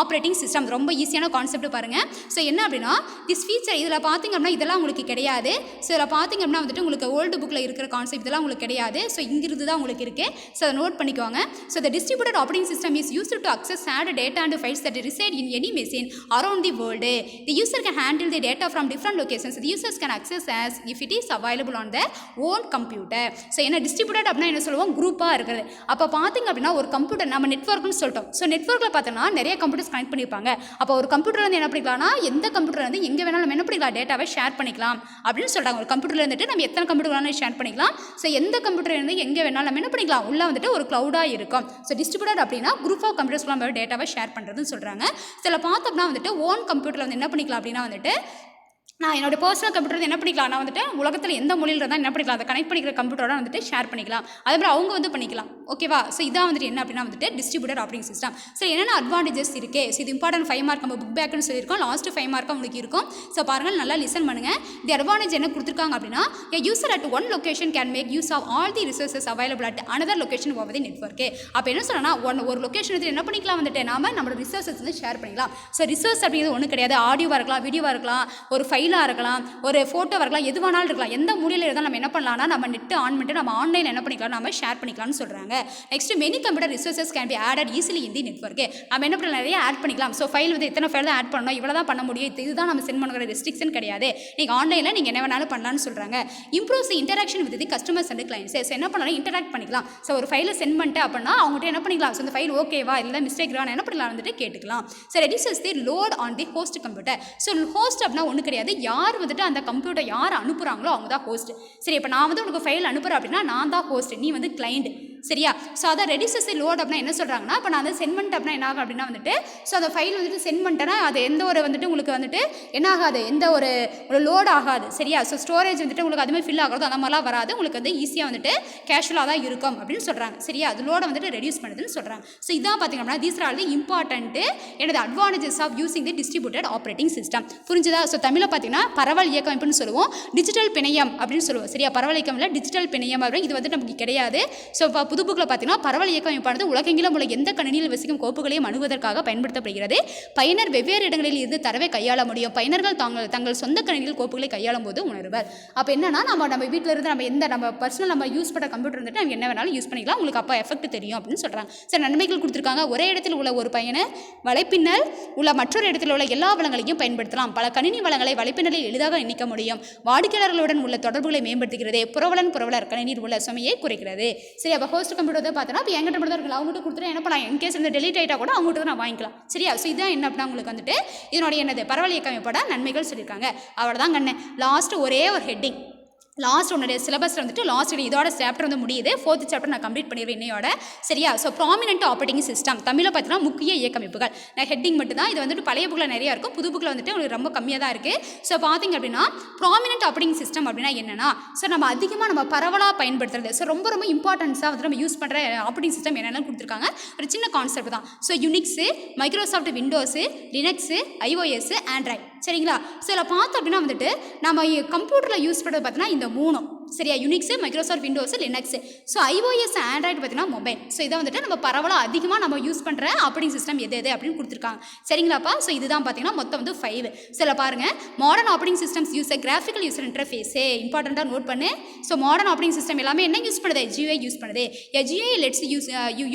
ஆப்ரேட்டிங் சிஸ்டம். ரொம்ப ஈஸியான கான்செப்ட் பாருங்கள். ஸோ என்ன அப்படின்னா திஸ் ஃபீச்சர் இதில் பார்த்திங்க அப்படின்னா இதெல்லாம் உங்களுக்கு கிடையாது. ஸோ இதில் பார்த்திங்க அப்படின்னா வந்துட்டு உங்களுக்கு ஓல்டு புக்கில் இருக்கிற கான்செப்ட் இதெல்லாம் உங்களுக்கு கிடையாது. ஸோ இங்கிருந்து தான் உங்களுக்கு இருக்குது. ஸோ அதை நோட் பண்ணிக்கோங்க. So the distributed operating system is used to access at data and files that reside in any machine. seen around the world. The user can handle the data from different locations. The users can access as if it is available on their own computer. So என்ன distributed அப்படின்னா என்ன சொல்லுவோம், குரூப்பாக இருக்குது. அப்போ பார்த்தீங்க அப்படின்னா ஒரு கம்ப்யூட்டர் நம்ம நெட்வொர்க்னு சொல்லிட்டோம். ஸோ நெட்வொர்க்கில் பார்த்தோன்னா நிறைய கம்ப்யூட்டர்ஸ் கனெக்ட் பண்ணியிருப்பாங்க. அப்போ ஒரு கம்ப்யூட்டர் வந்து என்ன பண்ணிக்கலாம்னா எந்த கம்ப்யூட்டர் வந்து எங்கே வேணாலும் நம்ம என்ன பண்ணிக்கலாம், டேட்டாவை ஷேர் பண்ணிக்கலாம் அப்படின்னு சொல்கிறாங்க. ஒரு கம்ப்யூட்டரில் இருந்துட்டு நம்ம எத்தனை கம்ப்யூட்டர் வேணாலும் ஷேர் பண்ணிக்கலாம். ஸோ எந்த கம்ப்யூட்டர் இருந்து எங்கே வேணாலும் நம்ம என்ன பண்ணிக்கலாம், உள்ளே வந்துட்டு ஒரு க்ளவுடாக இருக்கும். ஸோ டிஸ்ட்ரிபியூட்டட் அப்படின்னா குரூப் ஆஃப் கம்ப்யூட்டர்ஸ்லாம் நம்ம டேட்டாவை ஷேர் பண்ணுறதுன்னு சொல்கிறாங்க. சில பார்த்தோம்னா வந்துட்டு ஓன் கம்ப்யூட்டரில் வந்து என்ன பண்ணிக்கலாம் அப்படின்னா வந்துட்டு நான் என்னோட பர்சனல் கம்ப்யூட்டர் என்ன பண்ணிக்கலாம், நான் வந்துட்டு உலகத்தில் எந்த மொழியில் இருந்தால் என்ன பண்ணிக்கலாம், அதை கனெக்ட் பண்ணிக்கிற கம்ப்யூட்டரோட வந்துட்டு ஷேர் பண்ணிக்கலாம். அதே மாதிரி அவங்க வந்து பண்ணிக்கலாம். ஓகேவா? ஸோ இதான் வந்துட்டு என்ன அப்படின்னா வந்துட்டு டிஸ்ட்ரிபியூட்டட் ஆப்ரேட்டிங் சிஸ்டம். ஸோ என்னென்ன அட்வான்டேஜஸ் இருக்குது, ஸோ இது இம்பார்ட்டன்ட் 5 மார்க் நம்ம புக் பேக்குன்னு சொல்லியிருக்கோம். லாஸ்ட்டு 5 மார்க் உங்களுக்கு இருக்கும். ஸோ பாருங்கள், நல்லா லிசன் பண்ணுங்கள். தி அட்வான்டேஜ் என்ன கொடுத்துருக்காங்க அப்படின்னா, a user at one location can make use of all the resources available at another location over the network. அப்போ என்ன சொல்லணும்னா ஒரு லொக்கேஷன் வந்து என்ன பண்ணிக்கலாம் வந்துட்டு நம்மளோட ரிசோர்ஸஸ் வந்து ஷேர் பண்ணிக்கலாம். ஸோ ரிசோர்ஸ் அப்படிங்கிறது ஒன்றும் கிடையாது. ஆடியோவாக இருக்கலாம், வீடியோவாக இருக்கலாம், ஒரு ஃபைலாக இருக்கலாம், ஒரு ஃபோட்டோவாக இருக்கலாம், எது வேணாலும் இருக்கலாம். எந்த மூலையில் இருந்தால் நம்ம என்ன பண்ணலாம்னா நம்ம நெட்டு ஆன் பண்ணிட்டு நம்ம ஆன்லைன் என்ன பண்ணிக்கலாம், நம்ம ஷேர் பண்ணிக்கலாம்னு சொல்கிறாங்க. Next many computer resources can be added easily in the network. நம்ம என்ன பண்ணலாம், நிறைய ஆட் பண்ணிக்கலாம். ஸோ ஃபைல் வந்து எத்தனை ஃபைல் தான் ஆட் பண்ணணும், இவ்வளோ தான் பண்ண முடியும், இதுதான் நம்ம சென்ட் பண்ணுற ரெஸ்ட்ரிக்ஷன் கிடையாது. நீங்கள் ஆன்லைனில் நீங்கள் என்ன வேணாலும் பண்ணலாம்னு சொல்கிறாங்க. Improves interaction with the customers and clients. So என்ன பண்ணலாம், இன்டராக்ட் பண்ணிக்கலாம். ஸோ ஒரு ஃபைலை சென்ட் பண்ணிட்டு அப்படின்னா அவங்ககிட்ட என்ன பண்ணிக்கலாம், ஸோ இந்த ஃபைல் ஓகேவா இல்லை மிஸ்டேக் என்ன பண்ணலாம் வந்துட்டு கேட்டுக்கலாம். So reduces the load on the host computer. So host அப்படின்னா ஒன்றும் கிடையாது, யார் வந்துட்டு அந்த கம்ப்யூட்டர் யார் அனுப்புகிறாங்களோ அவங்க தான் ஹோஸ்ட். சரி, இப்போ நான் வந்து உனக்கு ஃபைல் அனுப்புகிறேன் அப்படின்னா நான் தான் ஹோஸ்ட், நீ வந்து கிளைண்ட். சரியா? ஸோ அதை ரெடியூசஸ் லோட் அப்படின்னா என்ன சொல்கிறாங்கன்னா, இப்போ நான் அதை சென்ட் பண்ணிட்டேன் அப்படின்னா என்ன ஆகும் அப்படின்னா வந்துட்டு, ஸோ அந்த ஃபைல் வந்துட்டு சென்ட் பண்ணிட்டேன்னா அது எந்த ஒரு வந்துட்டு உங்களுக்கு வந்துட்டு என்ன ஆகாது, எந்த ஒரு லோட் ஆகாது. சரியா? ஸோ ஸ்டோரேஜ் வந்துட்டு உங்களுக்கு அதுமாதிரி ஃபில் ஆகிறது அந்த மாதிரிலாம் வராது. உங்களுக்கு வந்து ஈஸியாக வந்துட்டு கேஷுவலாக தான் இருக்கும் அப்படின்னு சொல்கிறாங்க. சரியா? அது லோடை வந்துட்டு ரெடியூஸ் பண்ணுதுன்னு சொல்கிறாங்க. ஸோ இதான் பார்த்தீங்க அப்படின்னா தீஸ் ஆர் தி இம்பார்ட்டன்ட்டு எனது advantages of using the distributed operating system. புரிஞ்சுதா? ஸோ தமிழில் பார்த்தீங்கன்னா பரவல் இயக்கமைப்புன்னு சொல்லுவோம், டிஜிட்டல் பிணையம் அப்படின்னு சொல்லுவோம். சரியா? பரவல் இயக்கம் இல்லை, டிஜிட்டல் பிணையம் அப்படின்னு இது வந்துட்டு நமக்கு கிடையாது. ஸோ இப்போ புது புக்கில் பார்த்தீங்கன்னா பரவல் இயக்கமைப்பானது உலகெங்கிலும் உள்ள எந்த கணினியில் வசிக்கும் கோப்புகளையும் அணுகுவதற்காக பயன்படுத்தப்படுகிறது. பயனர் வெவ்வேறு இடங்களில் இருந்து தரவை கையாள முடியும். பயனர்கள் தங்கள் சொந்த கணினியில் கோப்புகளை கையாளும் போது உணர்வர். அப்போ என்னன்னா நம்ம வீட்டில் இருந்து நம்ம பர்சனல் நம்ம யூஸ் பண்ண கம்ப்யூட்டர் வந்துட்டு நம்ம என்ன வேணாலும் யூஸ் பண்ணிக்கலாம். உங்களுக்கு அப்போ எஃபெக்ட் தெரியும் அப்படின்னு சொல்கிறாங்க. சில நன்மைகள் கொடுத்துருக்காங்க. ஒரே இடத்தில் உள்ள ஒரு பயனர் வலைப்பின்னல் உள்ள மற்றொரு இடத்தில் உள்ள எல்லா வளங்களையும் பயன்படுத்தலாம். பல கணினி வளங்களை வலைப்பின்னலில் எளிதாக இணைக்க முடியும். வாடிக்கையாளர்களுடன் உள்ள தொடர்புகளை மேம்படுத்துகிறது. புரவலர் கணினியில் உள்ள சுமையை குறைக்கிறது. சரி, அப்போ ஹோஸ்ட் கம்ப்யூட்டர் பார்த்தோன்னா இப்போ எங்கிட்ட மட்டும் தான் இருக்கலாம், அவங்ககிட்ட கொடுத்துட்டு என்ன பண்ணலாம், இன்கேஸ் இந்த டெலிட் ஆகிட்டா கூட அவங்ககிட்ட தான் நான் வாங்கிக்கலாம். சரியா? ஸோ இதான் என்ன அப்படின்னா உங்களுக்கு வந்துட்டு இதனுடைய என்னது பரவல் இயக்கமைப்போட நன்மைகள் சொல்லியிருக்காங்க. அவ்வளோதான் கண்ணு. லாஸ்ட் ஒரே ஒரு ஹெட்டிங், லாஸ்ட் உன்னுடைய சிலபஸில் வந்துட்டு லாஸ்ட் இதோட சாப்டர் வந்து முடியுது. 4th சாப்டர் நான் கம்ப்ளீட் பண்ணிடுவேன் இன்னையோட. சரியா? ஸோ ப்ராமினென்ட் ஆப்ரேட்டிங் சிஸ்டம் தமிழில் பார்த்தீங்கன்னா முக்கிய இயக்கமைப்புகள். நான் ஹெட்டிங் மட்டும் தான், இது வந்துட்டு பழைய புக்கில் நிறையா இருக்கும், புது புக்கில் வந்துட்டு உங்களுக்கு ரொம்ப கம்மியாக தான் இருக்குது. ஸோ பார்த்தீங்க அப்படின்னா ப்ராமினென்ட் ஆப்ரேட்டிங் சிஸ்டம் அப்படின்னா என்னென்னா, ஸோ நம்ம அதிகமாக நம்ம பரவலாக பயன்படுத்துறது, ஸோ ரொம்ப ரொம்ப இம்பார்ட்டன்ஸாக வந்துட்டு நம்ம யூஸ் பண்ணுற ஆப்ரேட்டிங் சிஸ்டம் என்னென்னு கொடுத்துருக்காங்க. ஒரு சின்ன கான்செப்ட் தான். So Unix, Microsoft Windows, Linux, iOS, Android. சரிங்களா? ஸோ இதில் பார்த்தோம் அப்படின்னா வந்துட்டு நம்ம கம்ப்யூட்டரில் யூஸ் பண்ணுறது பார்த்தீங்கன்னா இந்த 3. சரியா? Unix, Microsoft Windows, Linux. So iOS, Android பார்த்தீங்கன்னா மொபைல். ஸோ இதை வந்துட்டு நம்ம பரவலாக அதிகமாக நம்ம யூஸ் பண்ணுற ஆப்ரேட்டிங் சிஸ்டம் எது அப்படின்னு கொடுத்துருக்காங்க. சரிங்களாப்பா? ஸோ இதுதான் பார்த்தீங்கன்னா மொத்தம் வந்து 5. சில பாருங்கள், modern operating systems use graphical user இன்டர்ஃபேஸே இம்பார்ட்டண்ட்டாக நோட் பண்ணு. ஸோ மாடர்ன் ஆப்ரேட்டிங் சிஸ்டம் எல்லாமே என்ன யூஸ் பண்ணுது, GUI யூஸ் பண்ணுது. GUI let's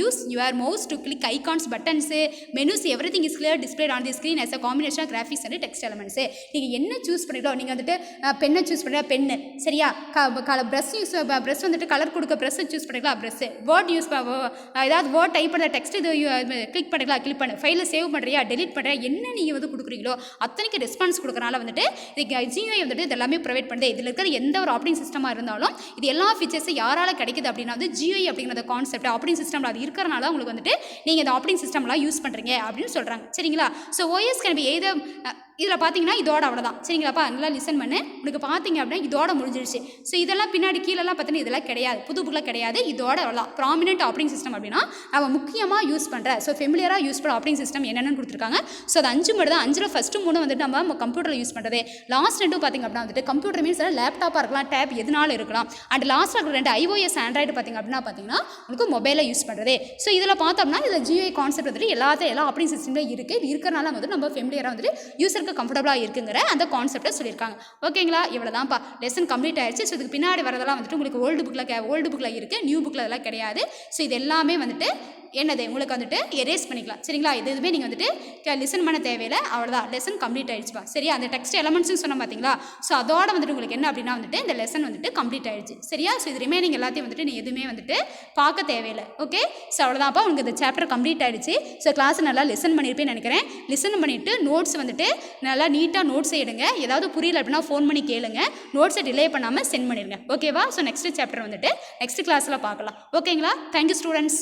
use your mouse to click icons, buttons, menus, everything is clear displayed on the screen as a combination of graphics and text elements. நீங்கள் என்ன choose பண்ணிட்டோம், நீங்கள் வந்துட்டு பெண்ணை சூஸ் பண்ணுற பெண்ணு. சரியா? ப்ரெஷ் வந்துட்டு கலர் கொடுக்க ப்ரெஷ்ஷை சூஸ் பண்ணிக்கலாம், ப்ரெஷ்ஷு. வேர்ட் யூஸ் ஏதாவது வேர்ட் டைப் பண்ணுற டெக்ஸ்ட் இது கிளிக் பண்ணிக்கலாம், கிளிக் பண்ணு. ஃபைலை சேவ் பண்ணுறியா, டெலிட் பண்ணுறியா, என்ன நீங்கள் வந்து கொடுக்குறீங்களோ அத்தனைக்கு ரெஸ்பான்ஸ் கொடுக்குறனால வந்துட்டு GUI வந்துட்டு இது எல்லாமே ப்ரொவைட் பண்ணுது. இதில் இருக்கிற எந்த ஒரு ஆப்ரேட்டிங் சிஸ்டமாக இருந்தாலும் இது எல்லா ஃபீச்சர்ஸும் யாரால் கிடைக்குது அப்படின்னா வந்து GUI அப்படிங்கிற கான்செப்ட் ஆப்ரேட்டிங் சிஸ்டமில் அது இருக்கிறனால உங்களுக்கு வந்துட்டு நீங்கள் இந்த ஆப்ரேட்டிங் சிஸ்டம்லாம் யூஸ் பண்ணுறீங்க அப்படின்னு சொல்கிறாங்க. சரிங்களா? So OS can be either இதில் பார்த்தீங்கன்னா இதோட அவ்வளோதான். சரிங்களாப்பா? நல்லா லிசன் பண்ணு. உனக்கு பார்த்தீங்க அப்படின்னா இதோட முடிஞ்சிருச்சு. ஸோ இதெல்லாம் பின்னாடி கீழெல்லாம் பார்த்தீங்கன்னா இதெல்லாம் கிடையாது, புது புக்கில் கிடையாது. இதோட அவ்வளோதான். ப்ராமினென்ட் ஆப்ரேட்டிங் சிஸ்டம் அப்படின்னா நம்ம முக்கியமாக யூஸ் பண்ணுற ஃபெமிலியராக யூஸ் பண்ணுற ஆப்ரேட்டிங் சிஸ்டம் என்னென்னு கொடுத்துருக்காங்க. ஸோ அது 5 மட்டும் தான். 5ல் ஃபஸ்ட்டு 3 வந்துட்டு நம்ம கம்ப்யூட்டரில் யூஸ் பண்ணுறது. லாஸ்ட் 2 பார்த்திங்க அப்படின்னா வந்துட்டு கம்ப்யூட்டர் மீன்ஸ் லேப்டாப்பாக இருக்கலாம், டேப் எதுனாலும் இருக்கலாம். அண்ட் லாஸ்ட்டாக இருக்கிற 2 iOS, ஆண்ட்ராய்டு பார்த்திங்க அப்படின்னா பார்த்தீங்கன்னா உங்களுக்கு மொபைலில் யூஸ் பண்ணுறது. ஸோ இதில் பார்த்தோம்னா இதில் GUI கான்செப்ட் வந்துட்டு எல்லா ஆப்ரேட்டிங் சிஸ்டம்லேயும் இருக்குது. இது இருக்கிறனால வந்து நம்ம ஃபெமிலியராக வந்துட்டு யூஸருக்கு கம்ஃபர்டபுளாக இருக்குங்கிற அந்த கான்செப்டை சொல்லியிருக்காங்க. ஓகேங்களா? இவ்வளோதான்ப்பா, லெசன் கம்ப்ளீட் ஆயிடுச்சு. ஸோ இதுக்கு பின்னாடி வரதெல்லாம் வந்துட்டு உங்களுக்கு ஓல்டு புக்கில் இருக்குது, நியூ புக்கில் அதெல்லாம் கிடையாது. ஸோ இது எல்லாமே வந்துட்டு என்னது உங்களுக்கு வந்துட்டு எரேஸ் பண்ணிக்கலாம். சரிங்களா? இது எதுவுமே நீங்கள் வந்துட்டு லிசன் பண்ண தேவையில்லை. அவ்வளோதான், லெசன் கம்ப்ளீட் ஆயிடுச்சுப்பா. சரியா? அந்த டெக்ஸ்ட் எலமெண்ட்ஸ்னு சொன்ன பார்த்தீங்களா? ஸோ அதோட வந்துட்டு உங்களுக்கு என்ன அப்படின்னா வந்துட்டு இந்த லெசன் வந்துட்டு கம்ப்ளீட் ஆயிடுச்சு. சரியா? ஸோ இது ரிமைனிங் எல்லாத்தையும் வந்துட்டு நீ எதுவுமே வந்துட்டு பார்க்க தேவையில்லை. ஓகே, ஸோ அவ்வளோதான்ப்பா, உங்களுக்கு இந்த சாப்டர் கம்ப்ளீட் ஆயிடுச்சு. ஸோ கிளாஸ் நல்லா லிசன் பண்ணியிருப்பேன்னு நினைக்கிறேன். லிசன் பண்ணிவிட்டு நோட்ஸ் வந்துட்டு நல்லா நீட்டாக நோட்ஸ் எடுங்க. ஏதாவது புரியல அப்படின்னா ஃபோன் பண்ணி கேளுங்க. நோட்ஸை டிலே பண்ணாமல் சென்ட் பண்ணிடுங்க. ஓகேவா? ஸோ நெக்ஸ்ட் சாப்டர் வந்துட்டு நெக்ஸ்ட் கிளாஸில் பார்க்கலாம். ஓகேங்களா? Thank you students.